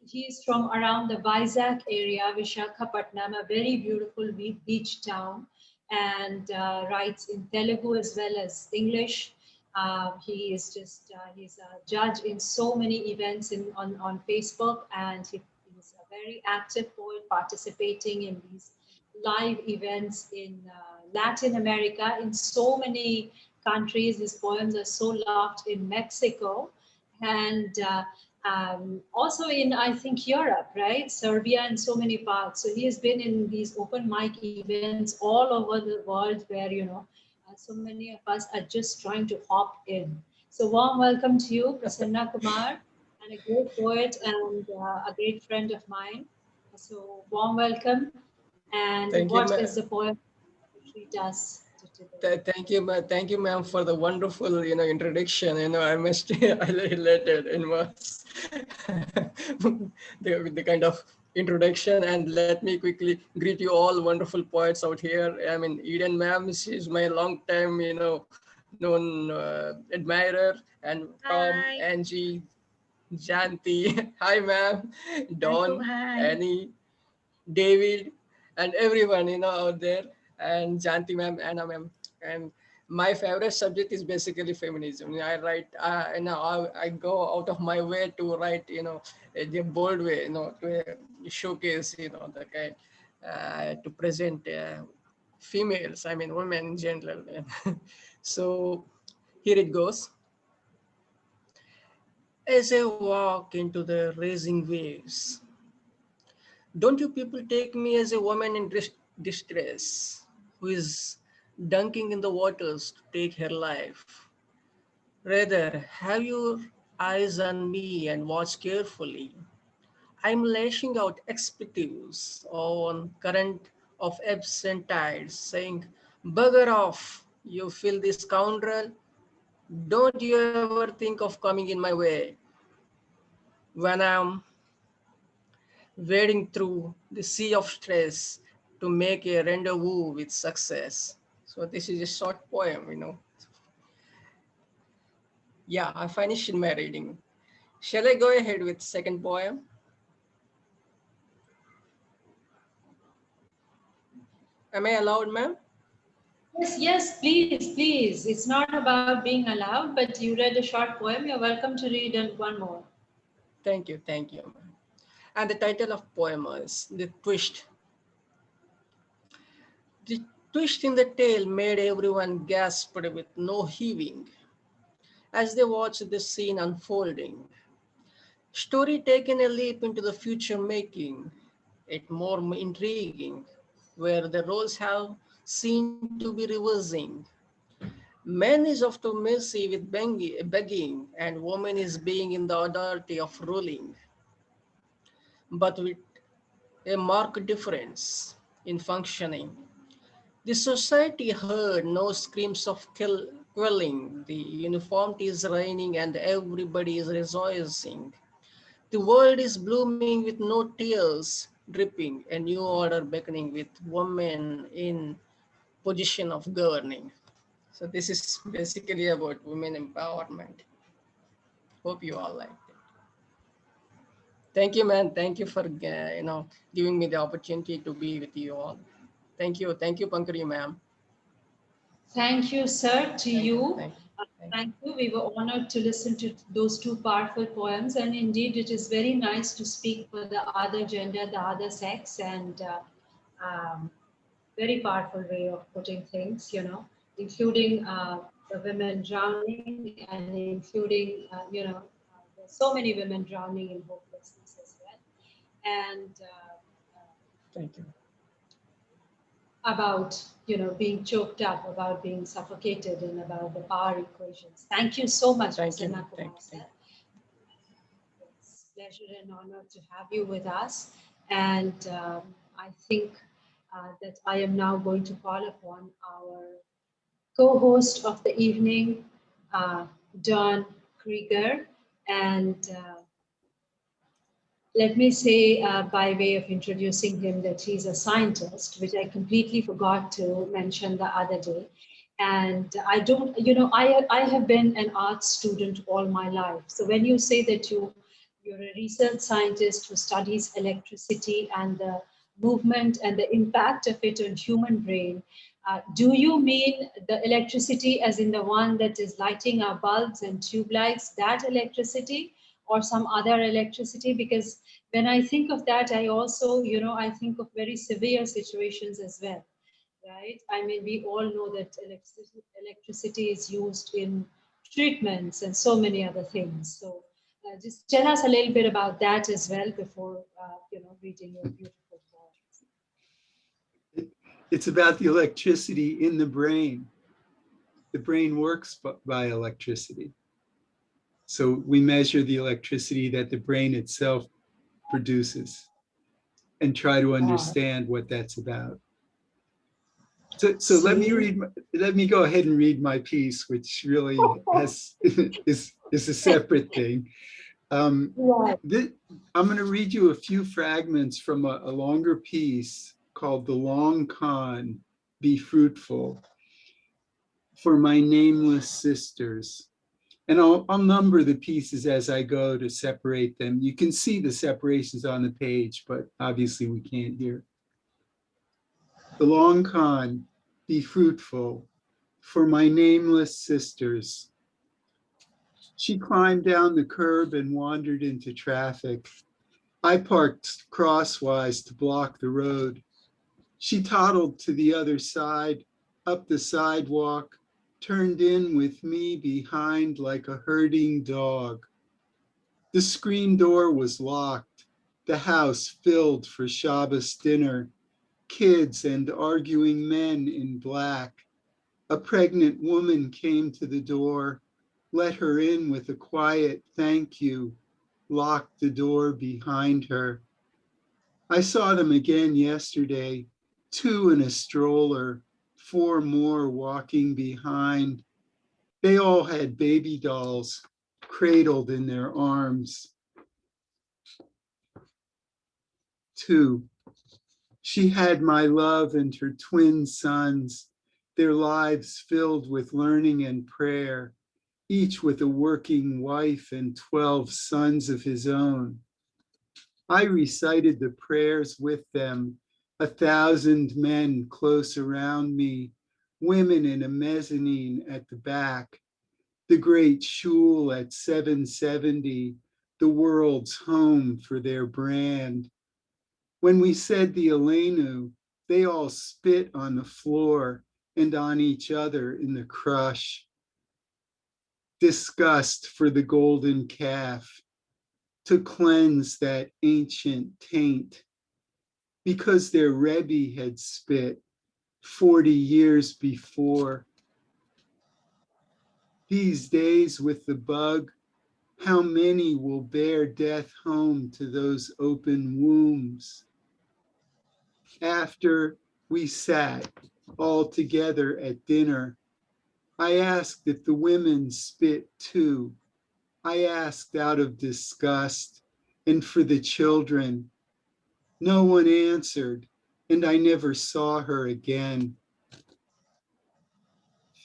S1: he's from around the Vizag area, Vishakhapatnam, a very beautiful beach town, and writes in Telugu as well as English. He is just, he's a judge in so many events on Facebook, and he's a very active poet participating in these live events in Latin America, in so many countries. His poems are so loved in Mexico, and also in, I think, Europe, right? Serbia and so many parts. So he has been in these open mic events all over the world where, you know, so many of us are just trying to hop in. So warm welcome to you, Prasanna Kkumar, and a great poet and a great friend of mine. So warm welcome. And what is the poem that she does today?
S18: Thank you, ma'am, for the wonderful, introduction. I must I related in was the kind of introduction, and let me quickly greet you all wonderful poets out here. I mean, Eden ma'am, she's my long time, known admirer, and Tom, Angie, Xanthi, hi ma'am, Don, Annie, David, and everyone out there, and Xanthi ma'am, Anna ma'am. And my favorite subject is basically feminism. I write, I go out of my way to write, the bold way, to showcase, the kind, to present females, I mean women in general. So here it goes. As I walk into the raging waves, don't you people take me as a woman in distress who is dunking in the waters to take her life. Rather, have your eyes on me and watch carefully. I'm lashing out expletives on current of absent tides, saying, bugger off, you filthy scoundrel. Don't you ever think of coming in my way. When I'm wading through the sea of stress to make a rendezvous with success. So this is a short poem, Yeah, I finished my reading. Shall I go ahead with second poem? Am I allowed, ma'am?
S1: Yes, please, please. It's not about being allowed, but you read a short poem. You're welcome to read one more.
S18: Thank you, ma'am. And the title of poem is The Twist. The twist in the tale made everyone gasp with no heaving as they watched the scene unfolding. Story taken a leap into the future, making it more intriguing, where the roles have seemed to be reversing. Man is often messy with begging, and woman is being in the authority of ruling, but with a marked difference in functioning. The society heard no screams of quelling. The uniformity is reigning and everybody is rejoicing. The world is blooming with no tears dripping, a new order beckoning with women in position of governing. So this is basically about women empowerment. Hope you all like it. Thank you, man. Thank you for giving me the opportunity to be with you all. Thank you, Pankhuri, ma'am.
S1: Thank you, sir, to you. Thank you. We were honored to listen to those two powerful poems. And indeed, it is very nice to speak for the other gender, the other sex, and very powerful way of putting things, including the women drowning and including, there's so many women drowning in hopelessness as well. And
S18: thank you.
S1: About being choked up, about being suffocated, and about the power equations. Thank you so much, Prasanna Kkumar. pleasure and honor to have you with us. And I think that I am now going to call upon our co-host of the evening, Don Krieger. And let me say by way of introducing him that he's a scientist, which I completely forgot to mention the other day. And I don't, I have been an art student all my life. So when you say that you're a research scientist who studies electricity and the movement and the impact of it on human brain, do you mean the electricity as in the one that is lighting our bulbs and tube lights, that electricity, or some other electricity? Because when I think of that, I also, I think of very severe situations as well, right? I mean, we all know that electricity is used in treatments and so many other things. So just tell us a little bit about that as well before, reading your beautiful poems.
S2: It's about the electricity in the brain. The brain works by electricity. So we measure the electricity that the brain itself produces and try to understand what that's about. So let me go ahead and read my piece, which really is a separate thing. I'm going to read you a few fragments from a longer piece called "The Long Con, Be Fruitful," for my nameless sisters. And I'll number the pieces as I go to separate them. You can see the separations on the page, but obviously we can't hear. The long con, be fruitful, for my nameless sisters. She climbed down the curb and wandered into traffic. I parked crosswise to block the road. She toddled to the other side, up the sidewalk, turned in with me behind like a herding dog. The screen door was locked, the house filled for Shabbos dinner, kids and arguing men in black. A pregnant woman came to the door, let her in with a quiet thank you, locked the door behind her. I saw them again yesterday, 2 in a stroller, 4 more walking behind. They all had baby dolls cradled in their arms. 2. She had my love and her twin sons, their lives filled with learning and prayer, each with a working wife and 12 sons of his own. I recited the prayers with them, 1,000 men close around me, women in a mezzanine at the back, the great shul at 770, the world's home for their brand. When we said the Aleinu, they all spit on the floor and on each other in the crush. Disgust for the golden calf, to cleanse that ancient taint, because their Rebbe had spit 40 years before. These days with the bug, how many will bear death home to those open wombs? After we sat all together at dinner, I asked if the women spit too. I asked out of disgust and for the children. No one answered, and I never saw her again.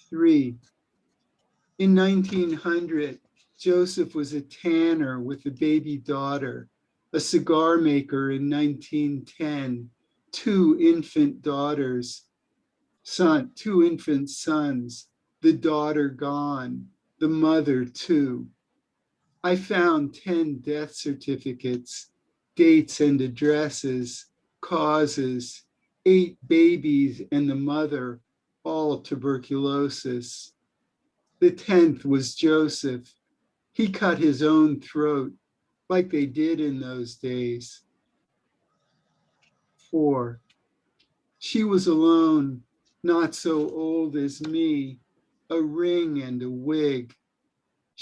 S2: 3. In 1900, Joseph was a tanner with a baby daughter, a cigar maker in 1910, 2 infant daughters, 2 infant sons, the daughter gone, the mother too. I found 10 death certificates, dates and addresses, causes, 8 babies and the mother, all tuberculosis. The 10th was Joseph. He cut his own throat, like they did in those days. 4. She was alone, not so old as me, a ring and a wig.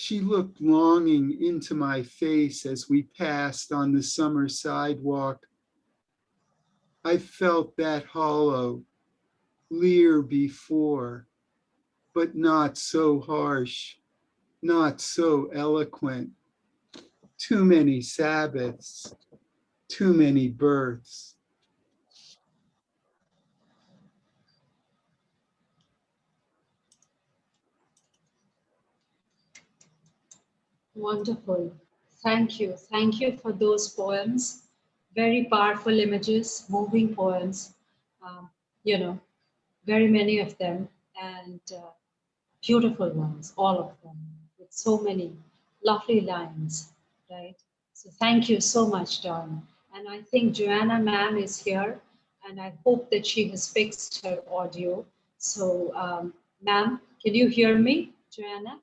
S2: She looked longing into my face as we passed on the summer sidewalk. I felt that hollow, Lear before, but not so harsh, not so eloquent. Too many Sabbaths, too many births.
S1: Wonderful. Thank you. Thank you for those poems. Very powerful images, moving poems, you know, very many of them, and beautiful ones, all of them, with so many lovely lines, right? So thank you so much, Dawn. And I think Johanna ma'am is here, and I hope that she has fixed her audio. So ma'am, can you hear me, Johanna?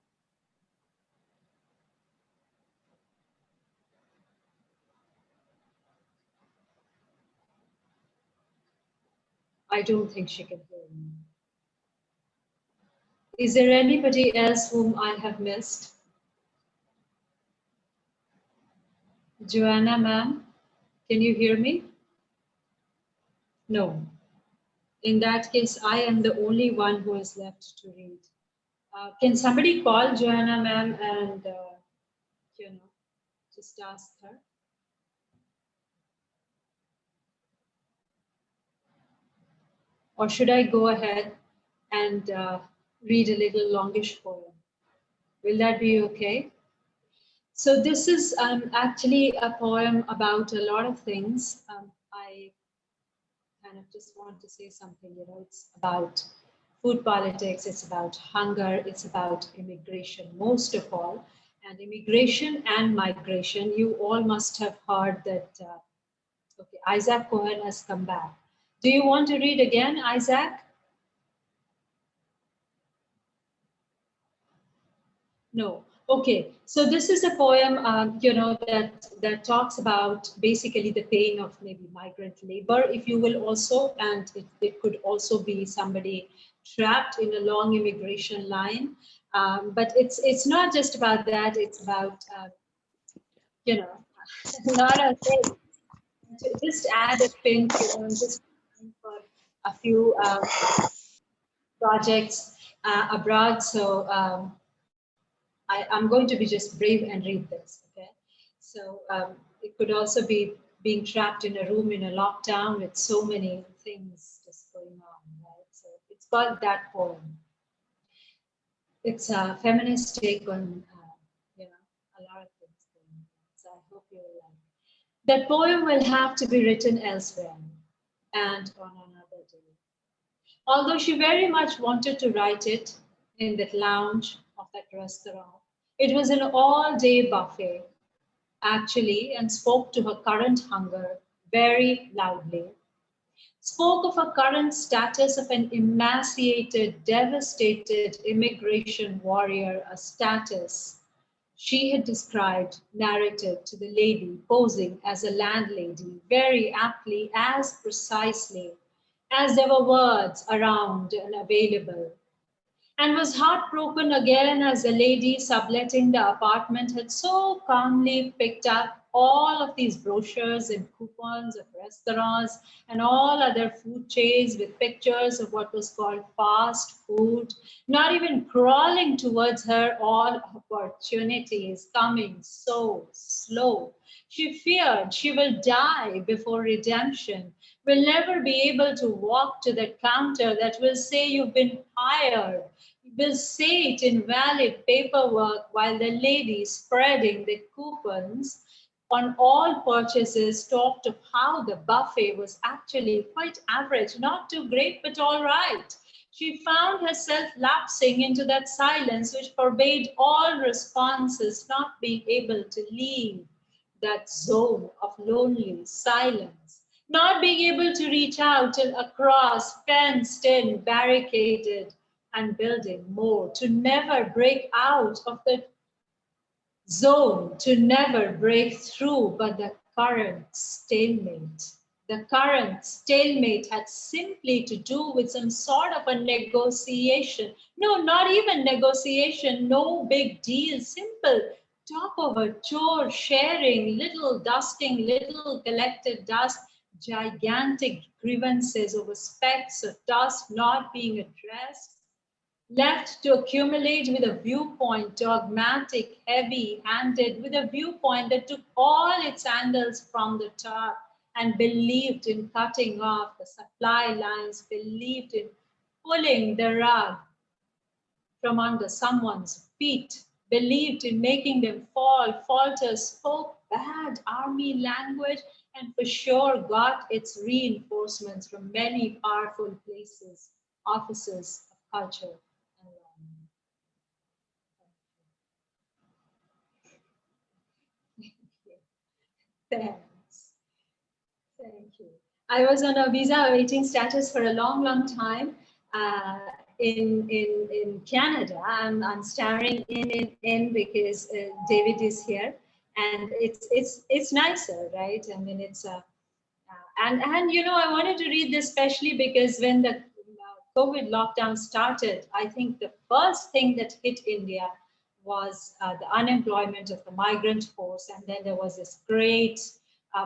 S1: I don't think she can hear me. Is there anybody else whom I have missed? Johanna ma'am, can you hear me? No. In that case, I am the only one who is left to read. Can somebody call Johanna ma'am and, you know, just ask her? Or should I go ahead and read a little longish poem? Will that be okay? So this is actually a poem about a lot of things. I kind of just want to say something, you know, it's about food politics, it's about hunger, it's about immigration, most of all. And immigration and migration, you all must have heard that, okay, Isaac Cohen has come back. Do you want to read again, Isaac? No. Okay. So this is a poem, you know, that talks about basically the pain of maybe migrant labor, if you will, also, and it could also be somebody trapped in a long immigration line. But it's not just about that. It's about you know, not a thing. Just add a pin, you know, just for a few projects abroad. So. I'm going to be just brave and read this, okay? So it could also be being trapped in a room in a lockdown with so many things just going on, right? So it's called That Poem. It's a feminist take on, you know, a lot of things going on. So I hope you will like it. That poem will have to be written elsewhere and on another day. Although she very much wanted to write it in that lounge of that restaurant. It was an all-day buffet, actually, and spoke to her current hunger very loudly. Spoke of her current status of an emaciated, devastated immigration warrior, a status she had described, narrated to the lady posing as a landlady very aptly, as precisely as there were words around and available. And was heartbroken again as the lady subletting the apartment had so calmly picked up all of these brochures and coupons of restaurants and all other food chains with pictures of what was called fast food, not even crawling towards her, all opportunities coming so slow. She feared she will die before redemption, will never be able to walk to that counter that will say you've been hired, will say it in valid paperwork while the lady spreading the coupons on all purchases talked of how the buffet was actually quite average, not too great, but all right. She found herself lapsing into that silence which forbade all responses, not being able to leave that zone of lonely silence, not being able to reach out till across, fenced in, barricaded, and building more, to never break out of the zone, to never break through, but the current stalemate. The current stalemate had simply to do with some sort of a negotiation. No, not even negotiation, no big deal, simple talk over chore, sharing, little dusting, little collected dust, gigantic grievances over specks of dust not being addressed, left to accumulate with a viewpoint, dogmatic, heavy-handed, with a viewpoint that took all its handles from the top and believed in cutting off the supply lines, believed in pulling the rug from under someone's feet, believed in making them fall, falter, spoke bad army language, and for sure got its reinforcements from many powerful places, offices of culture. Thanks. Thank you. I was on a visa awaiting status for a long, long time in Canada. I'm staring in because David is here, and it's nicer, right? I mean, it's and you know, I wanted to read this especially because when the COVID lockdown started, I think the first thing that hit India was the unemployment of the migrant force, and then there was this great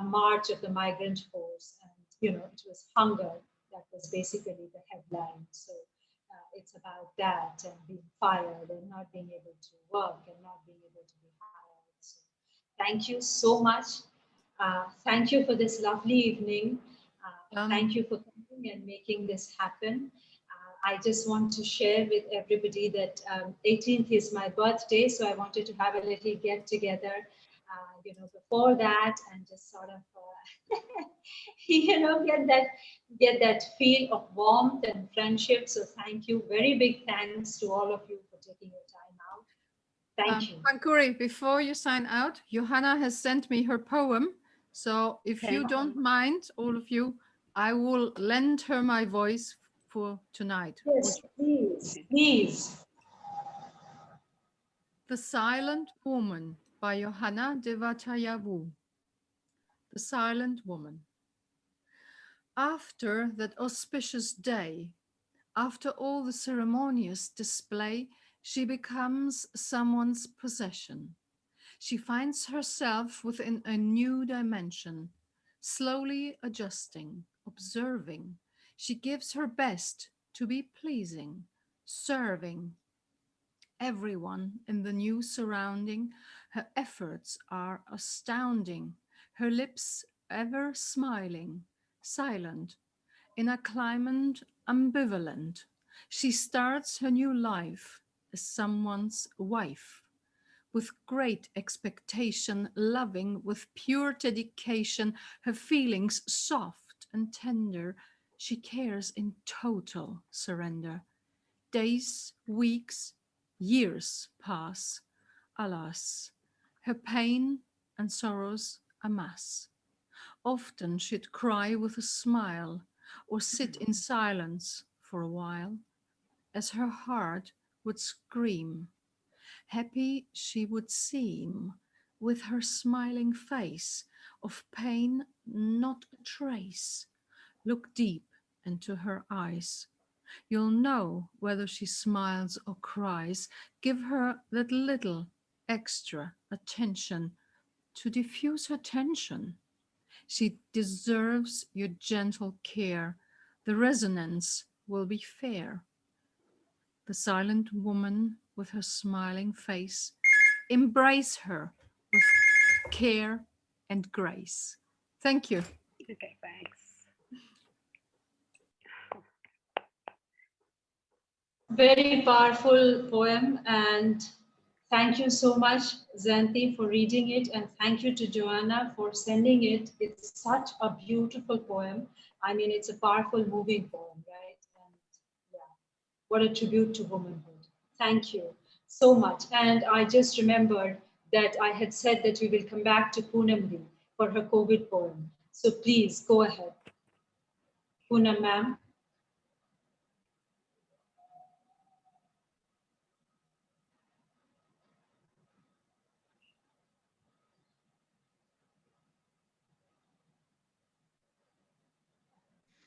S1: march of the migrant force, and you know, it was hunger that was basically the headline. So it's about that and being fired and not being able to work and not being able to be hired. So thank you so much. Thank you for this lovely evening. Thank you for coming and making this happen. I just want to share with everybody that 18th is my birthday, so I wanted to have a little get together, you know, before that, and just sort of, you know, get that feel of warmth and friendship. So thank you, very big thanks to all of you for taking your time out. Thank you.
S16: Pankhuri, before you sign out, Johanna has sent me her poem. So if you don't mind, all of you, I will lend her my voice for tonight.
S1: Yes, please, please.
S16: The Silent Woman by Johanna Devadayavu. The Silent Woman. After that auspicious day, after all the ceremonious display, she becomes someone's possession. She finds herself within a new dimension, slowly adjusting, observing. She gives her best to be pleasing, serving everyone in the new surrounding. Her efforts are astounding, her lips ever smiling, silent, in a climate ambivalent. She starts her new life as someone's wife, with great expectation, loving with pure dedication, her feelings soft and tender. She cares in total surrender. Days, weeks, years pass. Alas, her pain and sorrows amass. Often she'd cry with a smile, or sit in silence for a while, as her heart would scream. Happy she would seem, with her smiling face, of pain not a trace. Look deep into her eyes. You'll know whether she smiles or cries. Give her that little extra attention to diffuse her tension. She deserves your gentle care. The resonance will be fair. The silent woman with her smiling face, embrace her with care and grace. Thank you.
S9: Okay, thanks.
S1: Very powerful poem, and thank you so much, Xanthi, for reading it, and thank you to Johanna for sending it. It's such a beautiful poem. I mean, it's a powerful, moving poem, right? And yeah, what a tribute to womanhood. Thank you so much. And I just remembered that I had said that we will come back to Poonam for her COVID poem. So please go ahead. Poonam, ma'am.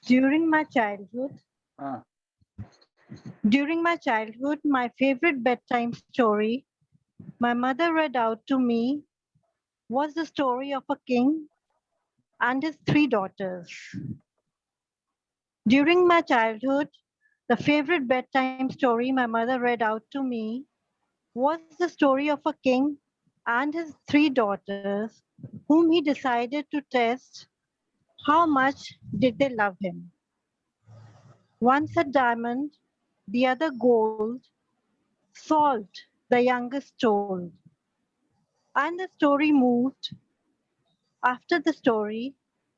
S14: During my childhood,
S17: Ah,
S14: my favorite bedtime story my mother read out to me was the story of a king and his 3 daughters. During my childhood, the favorite bedtime story my mother read out to me was the story of a king and his 3 daughters, whom he decided to test how much did they love him. One said diamond, the other gold, salt, the youngest told. And the story moved. After the story,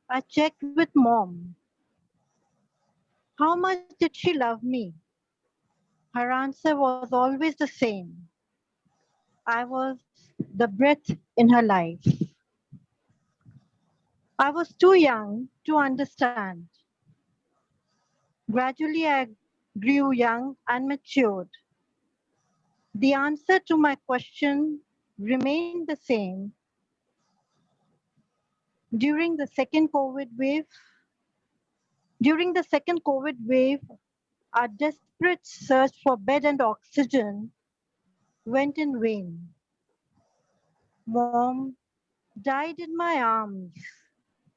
S14: I checked with mom. How much did she love me? Her answer was always the same. I was the breath in her life. I was too young to understand. Gradually, I grew young and matured. The answer to my question remained the same. During the second COVID wave, our desperate search for bed and oxygen went in vain. Mom died in my arms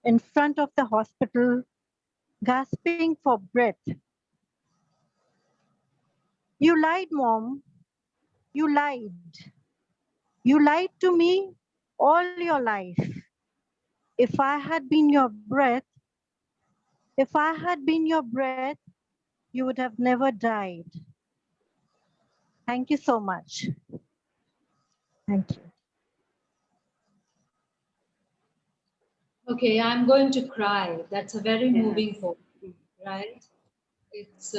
S14: in front of the hospital, gasping for breath. You lied, Mom. You lied. You lied to me all your life. If I had been your breath, you would have never died. Thank you so much. Thank you.
S1: Okay, I'm going to cry. That's a very moving poem, right? It's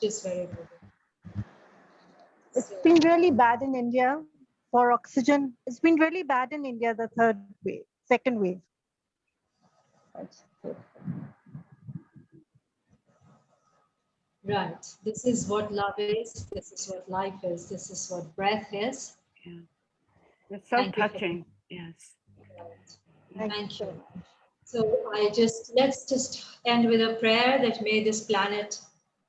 S1: just very moving.
S14: It's been really bad in India for oxygen. It's been really bad in India, the second wave.
S1: Right. This is what love is. This is what life is. This is what breath is.
S9: Yeah. It's so touching. Yes.
S1: Thank you. So let's just end with a prayer that may this planet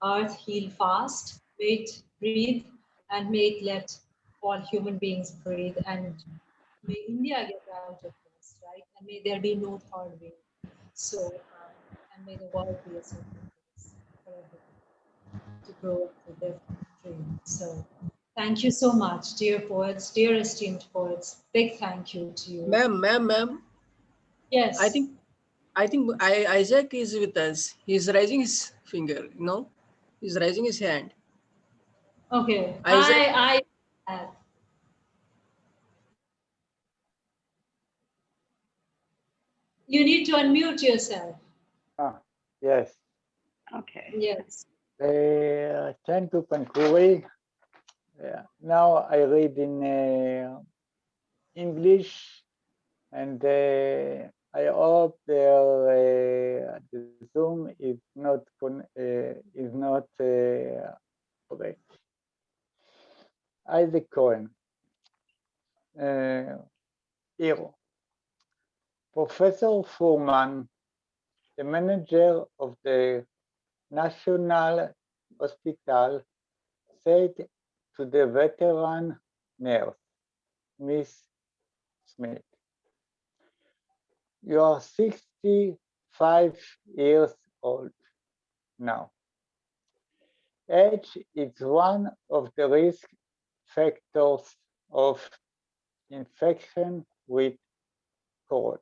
S1: Earth heal fast, may it breathe, and may it let all human beings breathe, and may India get out of this, right? And may there be no third wave. So, and may the world be a safe place for everyone to grow to live dream. So, thank you so much, dear poets, dear esteemed poets. Big thank you to you.
S18: Ma'am.
S1: Yes.
S18: I think Isaac is with us. He's raising his finger, He's raising his hand.
S1: Okay.
S18: Isaac.
S1: You need to unmute yourself.
S17: Yes.
S9: Okay.
S1: Yes.
S17: Thank you, Pankhuri. Now I read in English, and I hope the Zoom is not correct. Isaac Cohen, hero. Professor Fuhrman, the manager of the National Hospital, said to the veteran nurse, Miss Smith, "You are 65 years old now. Age is one of the risk factors of infection with corona.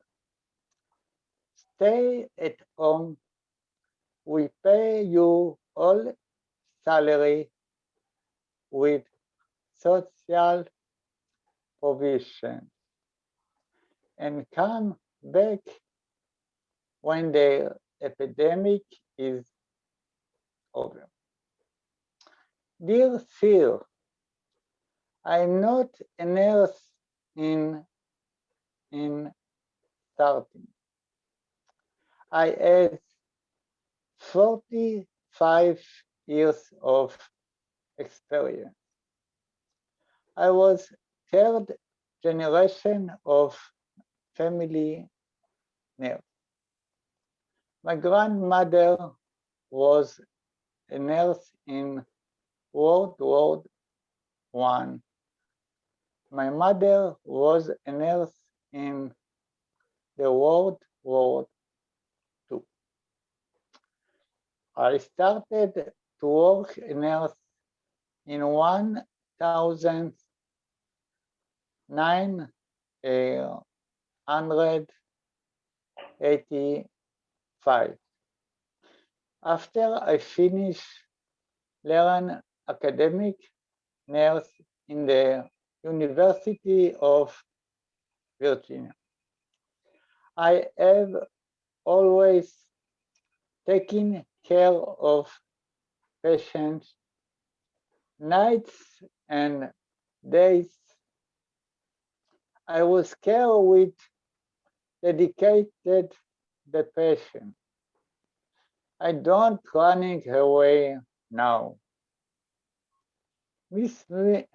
S17: Stay at home. We pay you all salary with social provision, and come back when the epidemic is over." Dear Phil, I'm not a nurse in starting. I had 45 years of experience. I was third generation of family nurse. My grandmother was a nurse in World War I. My mother was a nurse in the World War II. I started to work as a nurse in 1985. After I finished learning academic nurse in the University of Virginia. I have always taken care of patients nights and days. I was care with dedicated the patient. I don't running away now. Miss Smith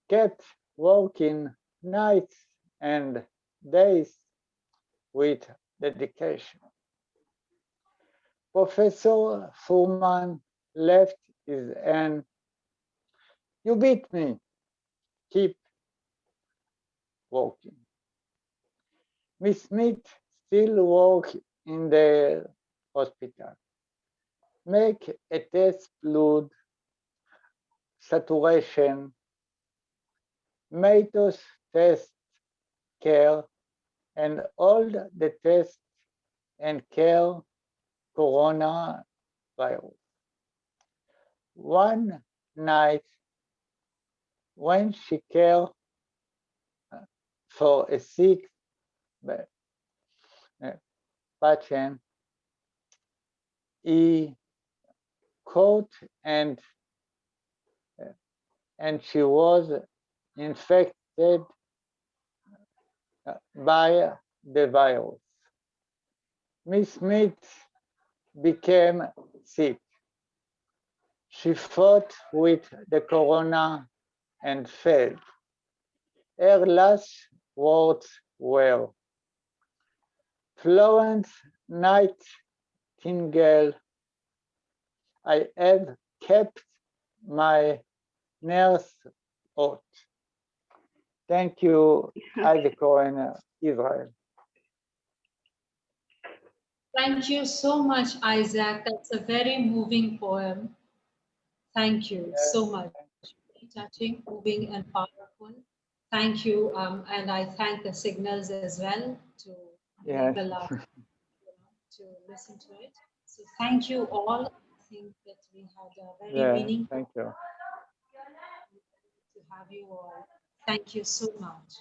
S17: kept working nights and days with dedication. Professor Fuhrman left his hand. You beat me. Keep working. Miss Smith still works in the hospital. Make a test blood saturation, Matos test care, and all the tests and care coronavirus. One night, when she cared for a sick patient, he caught and she was infected by the virus. Miss Smith became sick. She fought with the corona and failed. Her last words were, Florence Nightingale, I have kept my nurse out. Thank you, Isaac Cohen, Israel.
S1: Thank you so much, Isaac. That's a very moving poem. Thank you so much. Very touching, moving, and powerful. Thank you, and I thank the signals as well to enable us to listen to it. So thank you all. I think that we had a very meaningful.
S17: Thank you.
S1: To have you all. Thank you so much.